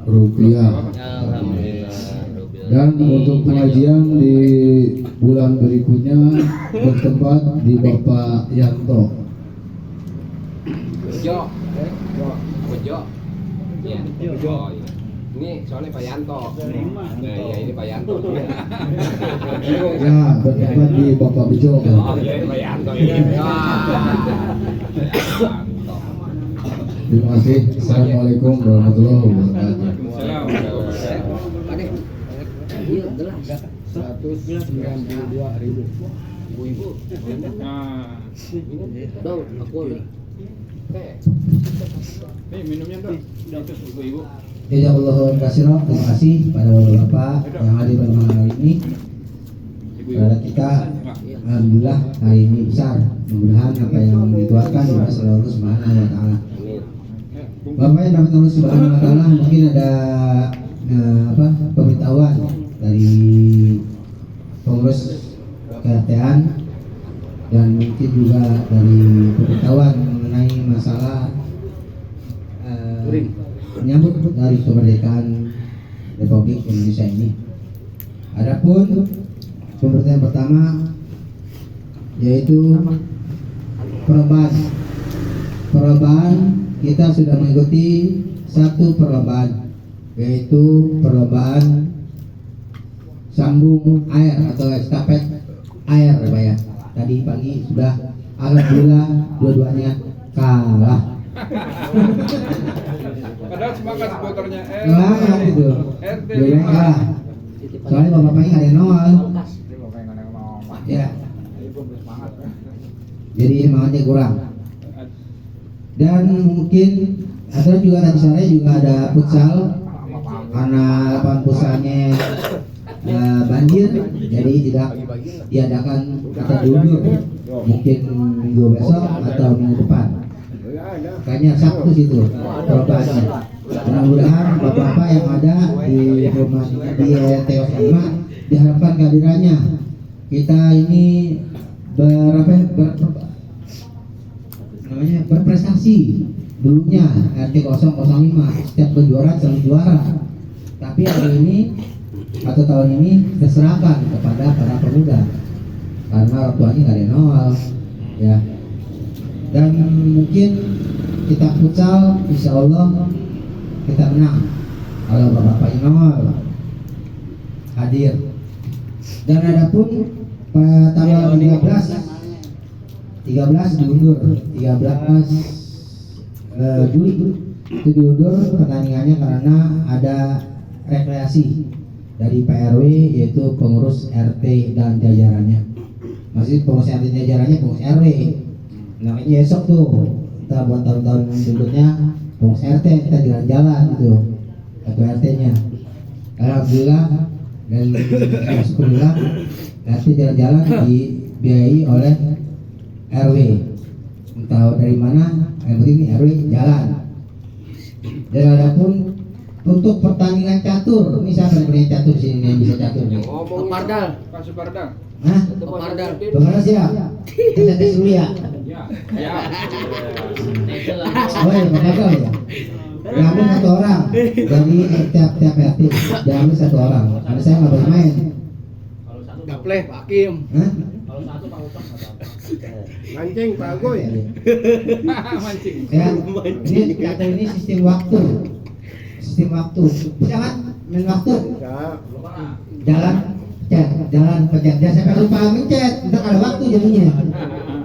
rupiah. Dan untuk pengajian di bulan berikutnya bertempat di Bapak Yanto. Bejo, Bejo, ya, Bejo. Ini soalnya Pak Yanto. Nah, ya ini Pak Yanto. Ya, bertempat di Bapak Bejo. Oh, ya ini Pak Yanto ini. Terima kasih. Assalamualaikum warahmatullahi wabarakatuh. Iya, jelas. 192.000. Ibu-ibu. Nah, Dong, aku nih. nih minumnya dong. Itu ibu-ibu. Jazakallahu khairan. Terima kasih pada bapak-bapak yang hadir pada malam hari ini. Pada kita, alhamdulillah hari ini besar. Mudah-mudahan apa yang dituarkan dibahas oleh Allah Subhanahu wa taala. Bapak yang dapat Allah Subhanahu wa taala, mungkin ada pemberitahuan dari pengurus KRT-an, dan mungkin juga dari pemberitahuan mengenai masalah menyambut dari kemerdekaan Republik Indonesia ini. Adapun pemberitahuan pertama yaitu perlombaan kita sudah mengikuti satu perlombaan, yaitu perlombaan sambung air atau estafet air, Pak ya. Tadi pagi sudah, alhamdulillah dua-duanya kalah. Padahal semangat supporternya Kalah itu. RT Dua-duanya kalah. Soalnya bapak-bapaknya nggak ada nol. Ya. Jadi semangatnya kurang. Dan mungkin ada juga tadi sore juga ada futsal, karena lapangan futsalnya banjir, jadi tidak diadakan atau diundur, mungkin minggu besok atau minggu depan. Kayaknya Sabtu situ perlombanya. Mudah-mudahan bapak-bapak yang ada di rumah di TOS 5 diharapkan kehadirannya. Kita ini berprestasi dulunya RT 005 setiap kejuaraan selalu juara, tapi hari ini atau tahun ini diserahkan kepada para pemuda karena orang tuanya nggak ada nol ya. Dan mungkin kita futsal insya Allah kita menang kalau bapak nol hadir. Dan adapun pada tanggal 13 diundur, 13 Juli itu diundur pertandingannya karena ada rekreasi dari PRW, yaitu pengurus RT dan jajarannya. Masih pengurus RT dan jajarannya pengurus RW. Nah ini esok tuh kita buat tahun-tahun berikutnya pengurus RT kita jalan-jalan gitu atau RT-nya. Alhamdulillah dan syukurillah RT jalan-jalan di dibiayai oleh RW. Entah dari mana, yang penting ini RW jalan. Dan adapun untuk pertandingan catur, ini siapa yang punya catur sini yang bisa catur? Yang ngomong Pardal. Pak Supardal. Hah? Pardal. Bagaimana siap? Kita tes dulu ya. Ya. Ya. Oh ya, bakal ya. Diambil satu orang, jadi tiap RT diambil satu orang. Karena saya nggak boleh main. Gaple Pak Hakim. Hah? Mancing Pak Agoy. Mancing. Ya, ini catur ini sistem waktu. Sistem waktu. Bisa kan? Main waktu. Jalan pencet. Jangan sampai lupa mencet. Ntar ada waktu jadinya.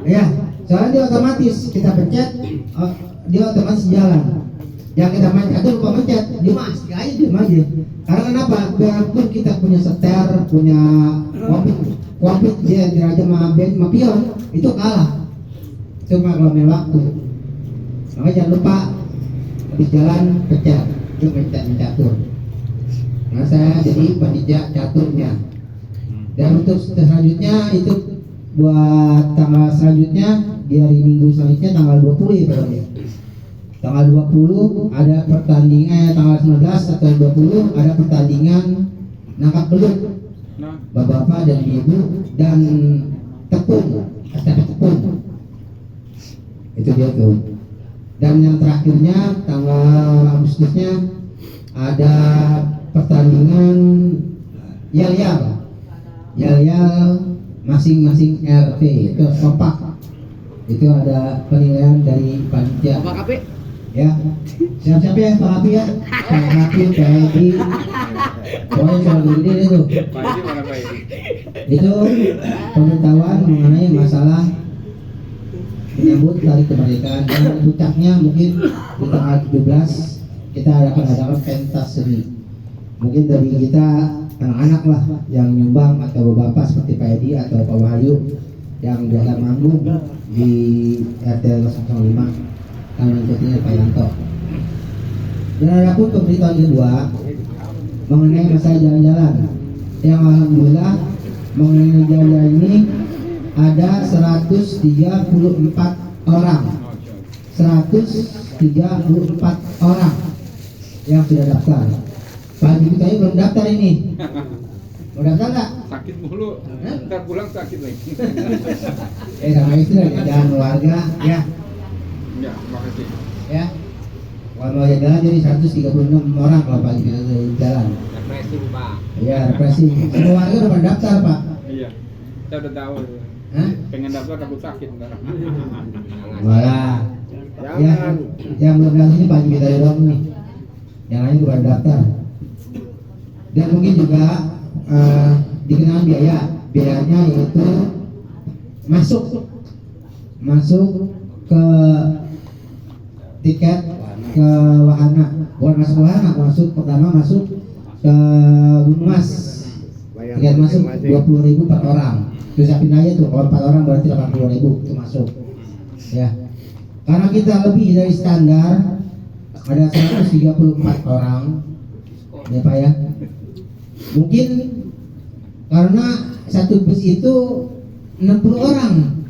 Ya, soalnya dia otomatis kita pencet, dia otomatis jalan. Yang kita main catur lupa mencet, dia masih aja diam aja. Karena kenapa? Biarpun kita punya seter, punya komplit dia diraja sama pion, itu kalah. Cuma kalau main waktu. Makanya jangan lupa habis jalan pencet, itu mencet mencatur. Nah saya jadi panitia caturnya. Dan untuk selanjutnya itu buat tanggal selanjutnya di hari Minggu selanjutnya tanggal 20 ya Pak ya. Tanggal 20 ada pertandingan, tanggal 19 atau 20 ada pertandingan nangkap belut. Nah, Bapak-bapak dan ibu dan tepung, estafet tepung. Itu dia tuh. Dan yang terakhirnya tanggal Agustusnya ada pertandingan yel-yel masing-masing RT itu kompak. Itu ada penilaian dari panitia. Pak Kapi. Ya, siap-siap ya Pak Hapi ya. Pak Hapi, Pak Edi. Pokoknya soal gede itu. Pak Edi mana Pak Edi? Itu pemberitahuan mengenai masalah menyambut hari kemerdekaan dan puncaknya mungkin di tanggal 17 kita akan adakan pentas seni. Mungkin dari kita anak-anak lah yang nyumbang atau bapak seperti Pak Edi atau Pak Wahyu yang biasa manggung di RT 005 kami mengikutinya Pak Yanto. Dan ada pun pemberitahuan kedua mengenai masalah jalan-jalan yang alhamdulillah mengenai jalan-jalan ini ada 134 orang 134 orang yang sudah daftar. Pak Haji kita belum daftar ini. Mau daftar nggak? Sakit mulu. Ntar pulang sakit lagi. Sama istri lagi jalan keluarga ya. Ya, makasih. Ya. Kalau mau jalan jadi 136 orang kalau Pak Haji kita jalan. refreshing Pak. Ya, refreshing. Semua warga udah pada daftar Pak. Iya. Saya udah tahu. Hah? Pengen daftar takut sakit ntar. Malah. Ya, yang belum daftar ini Pak Haji kita doang nih. Yang lain udah daftar. Dan mungkin juga dikenakan biayanya yaitu masuk ke tiket ke wahana, bukan masuk wahana, masuk ke Gunung Mas. Tiket masuk 20.000 per orang. Siapin aja tuh, kalau 4 orang berarti 80.000 itu masuk. Ya. Karena kita lebih dari standar ada 134 orang. Ya Pak ya. Mungkin karena satu bus itu 60 orang.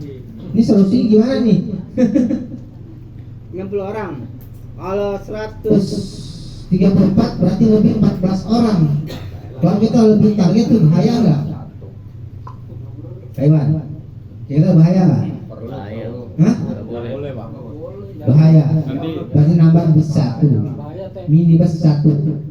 Ini solusinya gimana nih? 60 orang. Kalau 100 Terus 34 berarti lebih 14 orang. Kalau kita lebih target tuh bahaya nggak? Pak Iwan, kita bahaya nggak? Bahaya. Hah? Boleh Pak. Bahaya. Nanti Berarti nambah bus 1, minibus 1.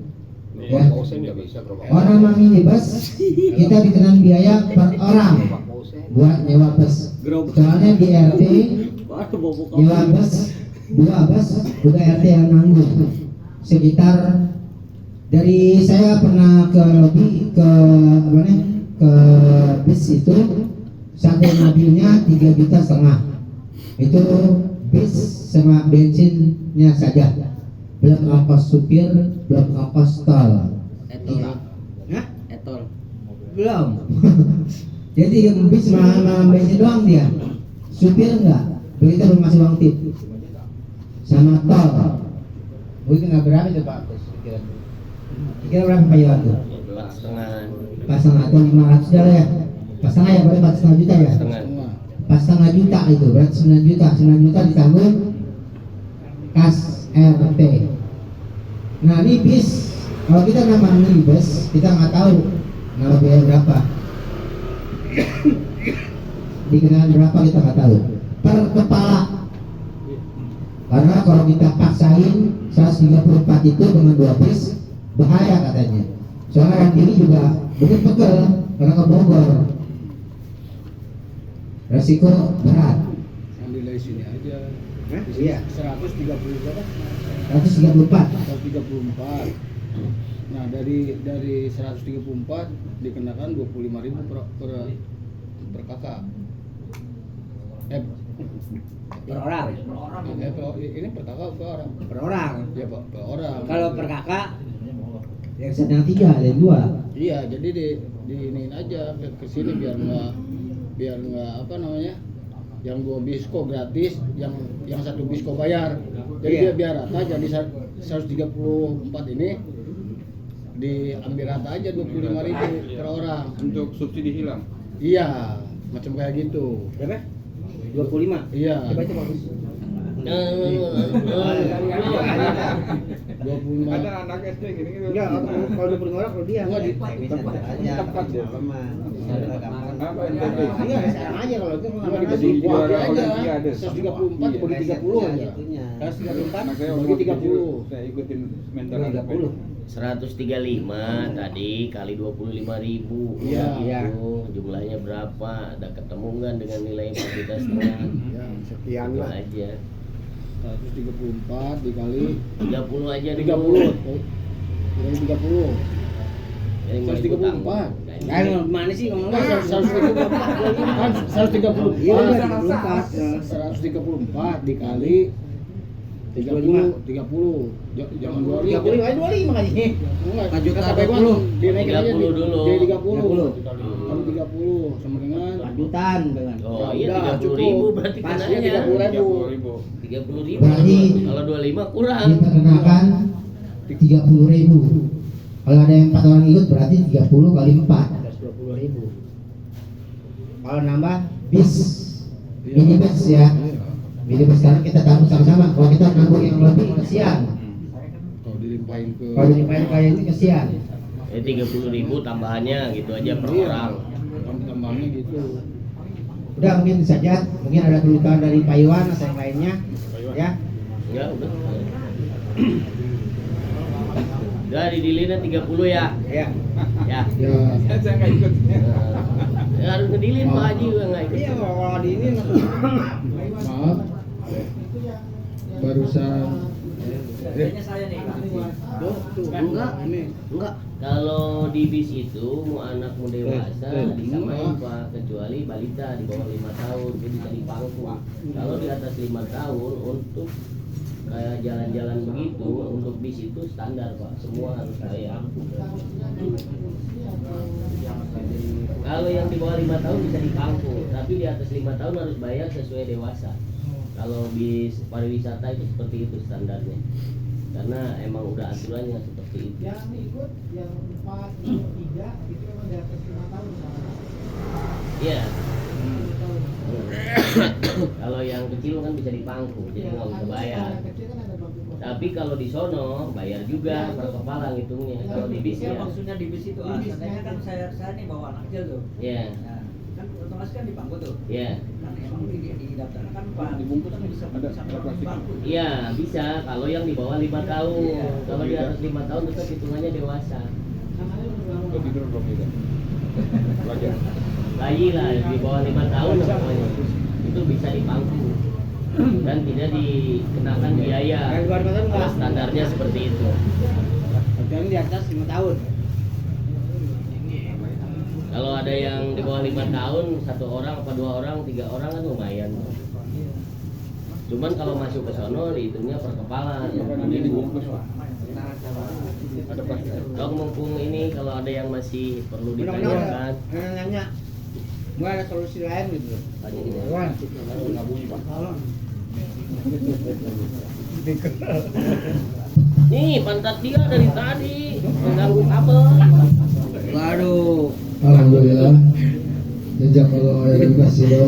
Ya. Pausen ya bisa berapa? Orang mau minibus kita dikenakan biaya per orang buat nyewa bus. Soalnya di RT nyewa bus 2 bus udah RT yang nanggung. Sekitar dari saya pernah ke lobby ke mana ke bis itu satu mobilnya 3,5 juta. Itu bis sama bensinnya saja, belum ongkos supir, belum ongkos tol. Etol. Hah? Etol. Belum. Jadi yang bis sama bensin doang dia, supir enggak, begitu belum masih uang tip sama tol. Mungkin nggak berapa itu Pak? Kira berapa Pak Iwan tuh? 4,5. Pasang atau 500 dolar ya? Pas setengah ya, berarti 4,5 juta ya? Setengah. Pas setengah juta itu, berarti 9 juta ditanggung kas RT. Nah ini bis, kalau kita nama minibus, kita nggak tahu nama biaya berapa. Dikenakan berapa kita nggak tahu. Per kepala. Karena kalau kita paksain 134 itu dengan 2 bis, bahaya katanya. Soalnya yang ini juga mungkin pegel karena ke Bogor. Resiko berat. Ambil dari sini aja. Iya. 130 berapa? 134. 134. Nah, dari 134 dikenakan 25.000 per kakak. Per orang. Ini per kakak per orang. Per orang. Ya, Pak, per orang. Kalau per kakak Yang sedang 3 ada 2. Iya, jadi diinin aja ke sini biar nggak apa namanya? Yang 2 bisko gratis, yang 1 bisko bayar. Jadi Iya. dia biar rata, jadi 134 ini diambil rata aja 25.000 per orang. Untuk subsidi hilang. Iya, macam kayak gitu. berapa? 25. Iya. Coba bagus. 25. Ada anak SD gini-gini. Enggak, kalau 25 orang kalau dia Enggak, di Tempat ya. Apa NTT? Iya, sekarang aja kalau itu Enggak Jadi dikasih juara aja. Olimpiade. 134 bagi 30 aja. 134 Anak saya bagi waktu 30. kecil, saya ikutin mental anak 30. 135 tadi kali 25.000. Iya. Itu jumlahnya berapa? Ada ketemu kan dengan nilai 4,5 juta? Ya, sekian Itu lah. aja. 134 dikali 30 aja 30. dulu. Dikali 30. Jadi 134. Kan mana sih ngomongnya? 134 Iya, 134 dikali 30 jangan 30 aja 25 kali. Enggak, 4 juta kata Bang, 20. dinaikin aja 30 dulu. Jadi 30. 30. Kalau 30 sama dengan Lanjutan dengan. Oh Ya iya udah, 30.000 cukup. berarti Pasnya kenanya 30.000. 30.000. Berarti Kalau 25 kurang. Diperkenakan 30.000. Kalau ada yang 4 orang ikut berarti 30 kali 4. 120.000. Kalau nambah Bis. Minibus ya. Minibus sekarang kita tanggung sama-sama. Kalau kita nanggung yang lebih kesian. Kalau dilimpahin ke Kalau dilimpahin kayak ini kesian. 30.000 tambahannya gitu aja per Iya. orang. Tambahnya gitu. Udah mungkin itu saja. Mungkin ada keluhan dari Pak Iwan atau yang lainnya. Ya. Ya udah. Udah didilin 30 ya. ya. Ya. Ya, Saya nggak ikut. Ya, harus ngedilin Pak Haji juga nggak ikut. Iya, kalau di ini maaf. Barusan Enggak. ini Enggak. Kalau di bis itu mau anak mau dewasa disamain Pak, kecuali balita di bawah 5 tahun dia bisa dipangku. Kalau di atas 5 tahun untuk kayak jalan-jalan begitu untuk bis itu standar Pak, semua harus bayar. Kalau yang di bawah 5 tahun bisa dipangku, tapi di atas 5 tahun harus bayar sesuai dewasa. Kalau bis pariwisata itu seperti itu standarnya. Karena emang udah aturannya seperti itu. Yang ikut yang 4, 3 itu memang di atas 5 tahun. Iya. Kalau yang kecil kan bisa dipangku, jadi nggak usah bayar. Tapi kalau di sono bayar juga per kepala ngitungnya. Kalau di bis ya. Maksudnya di bis itu, seandainya kan saya nih bawa anak kecil tuh. Iya. Nah, kan otomatis kan dipangku tuh. Iya. Kan emang di daftarnya kan Pak dibungkus kan bisa Ada plastik. plastik. Iya, bisa kalau yang di bawah 5 tahun. Iya. Kalau di atas 5 tahun tetap hitungannya dewasa. Udah tidur belum kita? Belajar. Bayi lah di bawah 5 tahun namanya. Itu bisa dipangku. Dan tidak dikenakan biaya. Yang di bawah 5 tahun Kalau enggak. standarnya seperti itu. Yang di atas 5 tahun. Kalau ada yang di bawah 5 tahun, 1 orang apa 2 orang, 3 orang kan lumayan. Cuman kalau masuk ke sono dihitungnya per kepala. Makanya dibungkus Pak. Ada plastik. Kalau mumpung ini kalau ada yang masih perlu Mudah-mudahan ditanyakan, nanya. Gua ada solusi lain gitu. tanya di mana. Wan. Nggak bunyi Pak. Nih pantat dia dari tadi mengganggu kabel. Waduh. Alhamdulillah. Jazakallah khairan katsira.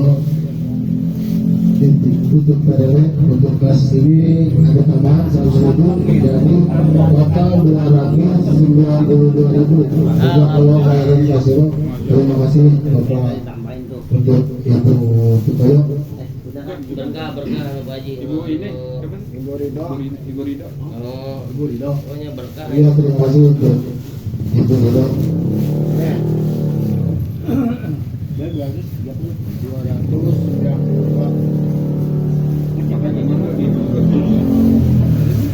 Untuk PDW untuk kelas ini ada tambahan 100.000 jadi total 292.000. Jazakallah khairan katsira. Terima kasih Bapak untuk Ibu Sutoyo. Berkah Pak Haji. Ibu ini siapa? Ibu Ridho. Ibu Ridho. Oh, Ibu Ridho. pokoknya berkah. Iya, terima kasih untuk Ibu Ridho. Dan 292. Makanya gitu.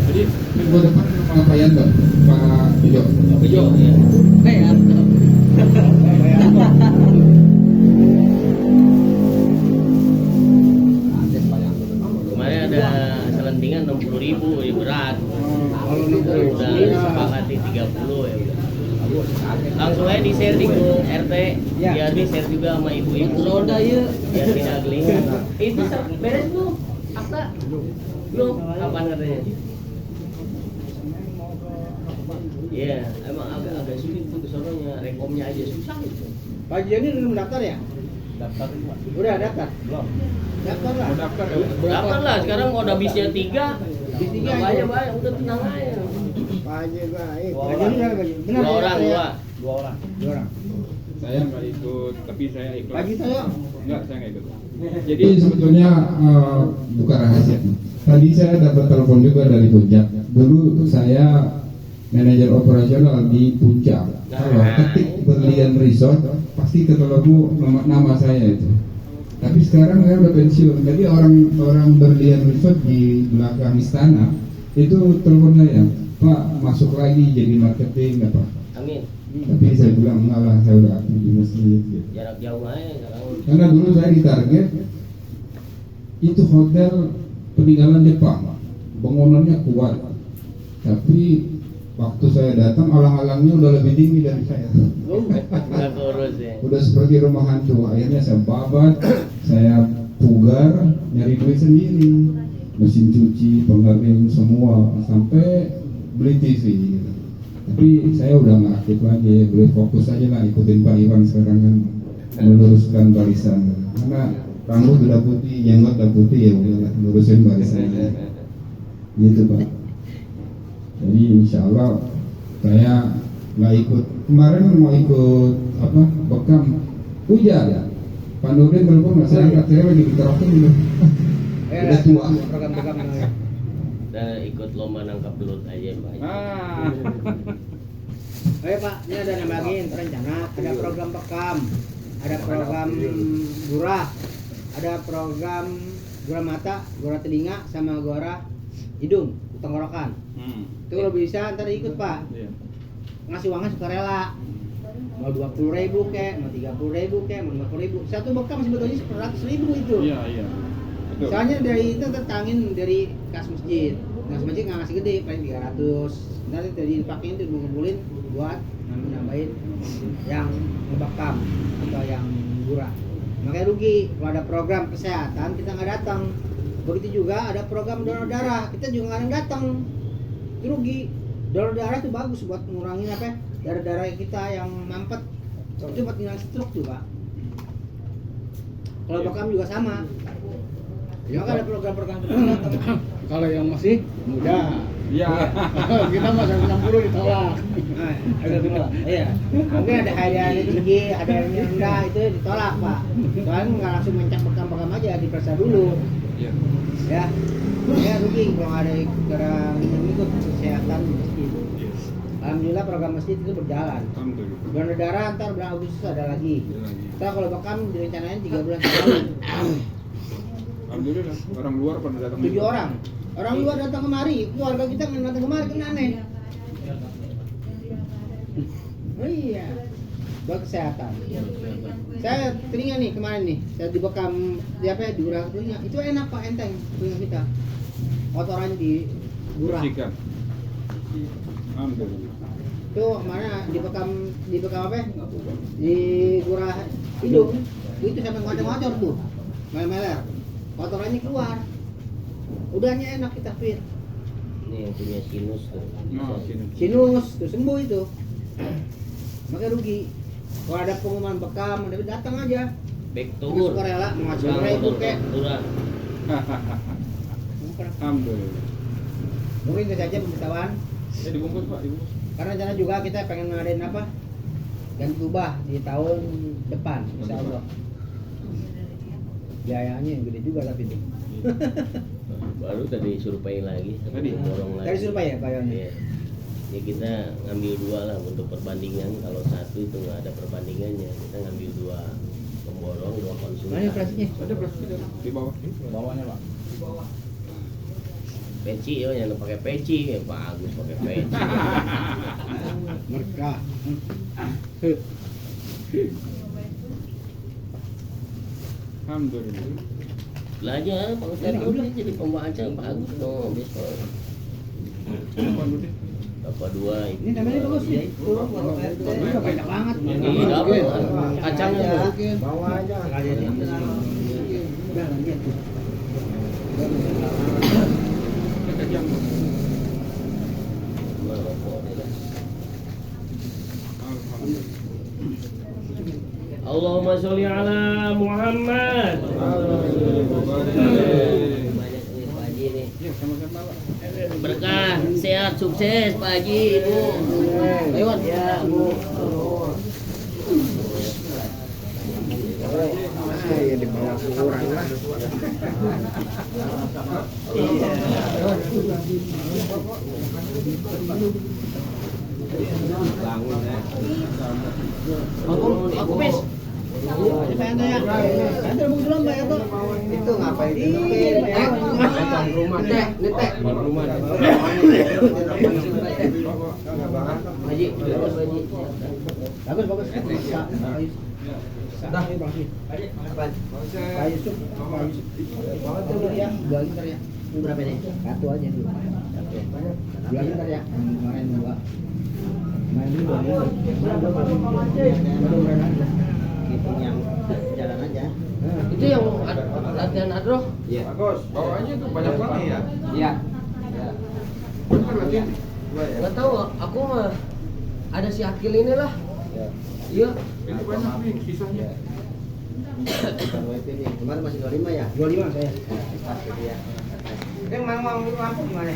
Jadi minggu depan sama Pak Yanto, Pak Bejo. Bejo ya. Kemarin ada selentingan 60.000 ya berat. Kalau Udah sepakati 30 ya udah. Langsung aja di share di grup RT biar di share juga sama ibu-ibu. Roda ya biar tidak geling. Itu beres tuh akta belum kapan katanya? Iya, emang agak sulit tuh kesononya, rekomnya aja susah gitu. Pak Haji ini belum daftar ya? Daftar. Udah daftar? Belum. Daftar lah. Mau daftar ya? Daftar lah, sekarang mau udah bisnya 3. Bis 3 Banyak, udah tenang aja. Pak Haji baik. Dua Pak Haji orang. udah lagi. Benar Dua ya, orang, daftar ya? Dua orang. Dua orang. Saya nggak ikut, tapi saya ikhlas. Lagi saya. Enggak, saya nggak ikut. Jadi sebetulnya bukan rahasia. Tadi saya dapat telepon juga dari Puncak. Dulu saya manajer operasional di Puncak. Kalau ketik Berlian Resort pasti ketemu nama saya itu. Tapi sekarang saya udah pensiun. Jadi orang Berlian Resort di belakang istana itu telepon saya, Pak masuk lagi jadi marketing apa? Amin. Tapi saya bilang enggak lah, saya udah aktif di masjid. Gitu. Jarak jauh aja sekarang. Karena dulu saya ditarget itu hotel peninggalan Jepang, bangunannya kuat, tapi waktu saya datang alang-alangnya udah lebih tinggi dari saya. Nggak kurus ya. Udah seperti rumah hantu. Akhirnya saya babat, saya pugar, nyari duit sendiri, mesin cuci, pengering semua, sampai beli TV. Gitu. Tapi saya udah nggak aktif lagi, boleh fokus aja lah ikutin Pak Iwan sekarang kan meluruskan barisan. Karena rambut udah putih, jenggot udah putih ya udah lurusin barisan. Gitu Pak. Jadi insya Allah saya nggak ikut. Kemarin mau ikut apa bekam hujan ya. Pak Nurdin telepon nggak, saya angkat, saya lagi dikerokin gitu. Udah tua. Program-program namanya. Dan ikut lomba nangkap belut aja Pak. Oke Pak, ini ada nambahin rencana, ada program bekam, ada program gurah, ada program gurah mata, gurah telinga, sama gurah hidung, tenggorokan. Itu kalau bisa ntar ikut Pak. Iya. Ngasih uangnya sukarela. Mau 20.000 kek, mau 30.000 kek, mau 50.000. Satu bekam sebetulnya 100.000 itu. Iya, iya. Betul. Soalnya dari itu tertangin dari kas masjid. Kas masjid nggak ngasih gede, paling 300. Nanti dari dipakein tuh ngumpulin buat nambahin yang ngebekam atau yang gurah. Makanya rugi kalau ada program kesehatan kita nggak datang. Begitu juga ada program donor darah, kita juga nggak ada yang datang. Itu rugi. Donor darah itu bagus buat ngurangin apa? Darah-darah kita yang mampet. Itu buat ngilangin stroke juga. Kalau bekam juga sama. Ya kan ada program-program datang. Kalau yang masih muda, Iya. kita masih 60 ditolak. Nah, ada ditolak. Iya. Mungkin ada hadiah yang tinggi, ada yang rendah itu ditolak Pak. Soalnya nggak langsung mencak bekam-bekam aja, diperiksa dulu. Iya. Ya. Ya rugi kalau ada orang yang ikut kesehatan di masjid. Alhamdulillah program masjid itu berjalan. Alhamdulillah. Donor darah ntar bulan Agustus ada lagi. Ada lagi. Ntar kalau bekam direncanain 3 bulan sekali. Alhamdulillah. Orang luar pada datang. 7 orang. Orang luar datang kemari, keluarga kita nggak datang kemari kan aneh. Oh iya. Buat kesehatan. Saya telinga nih kemarin nih, saya dibekam di apa ya, di urah telinga. Itu enak Pak, enteng telinga kita. Kotorannya di gurah. Bersihkan. Alhamdulillah. Itu kemana dibekam apa ya? Di gurah hidung. Itu sampai ngocor-ngocor tuh. Meler-meler. Kotorannya keluar. Udahnya enak kita fit. Ini yang punya sinus tuh. Nah, sini. Sinus tuh sembuh itu. Makanya rugi. Kalau ada pengumuman bekam, datang aja. back Terus tour. kok rela mau ngasih Bang, mereka ikut motor kek. Pantura. Alhamdulillah. Mungkin itu saja pemberitahuan. Ya dibungkus Pak, dibungkus. Karena rencana juga kita pengen ngadain apa? Ganti kubah di tahun depan, insya Allah. Biayanya yang gede juga tapi itu. Baru tadi survei lagi, Tadi? borong lagi. Tadi survei ya kayaknya. Iya. Ya kita ngambil dua lah untuk perbandingan. Kalau satu itu nggak ada perbandingannya, kita ngambil dua pemborong, dua konsultan. Mana plastiknya? Ada plastik di bawah. Bawahnya Pak. Peci, yang pakai peci, ya Pak Agus pakai peci. Mereka. Alhamdulillah. Belajar Pak Ustadz dulu jadi pembaca Pak Agus dong besok. Apa dulu deh? Bapak dua Ini ibu namanya dua. bagus nih. Ini udah banyak banget. Iya, dapat. Kacangnya Ya, masukin. bawa aja. Udah lanjut. Dekat jam. Alhamdulillah. Allahumma sholli ala Muhammad. Banyak nih Pak Haji nih. Ya, sama-sama Pak. Berkah, sehat, sukses Pak Haji, Ibu. Lewat ya, Bu. Ya di bawah kurang lah. Bangun ya. Aku bis. Santai ya. Santai mau dulu Mbak Yato. Itu ngapain di Tuan rumah teh, ini teh. Tuan rumah. Haji, bagus Haji. Bagus bagus. Dah, bagus. Pak Yusuf, Pak Yusuf. Bawa dulu ya, 2 liter ya. Ini berapa nih? 1 aja dulu. 2 liter ya. Yang kemarin 2. Kemarin ini 2 liter. Gitu yang jalan aja. Itu yang latihan adroh. Iya. Bagus. Bawahnya tuh banyak banget ya. Iya. Kan latihan. Nggak tahu, aku mah ada si Akil ini lah. Iya. Itu banyak nih sisanya. Kemarin masih 25 ya? 25 saya. Pas gitu ya. Yang mau lampu gimana?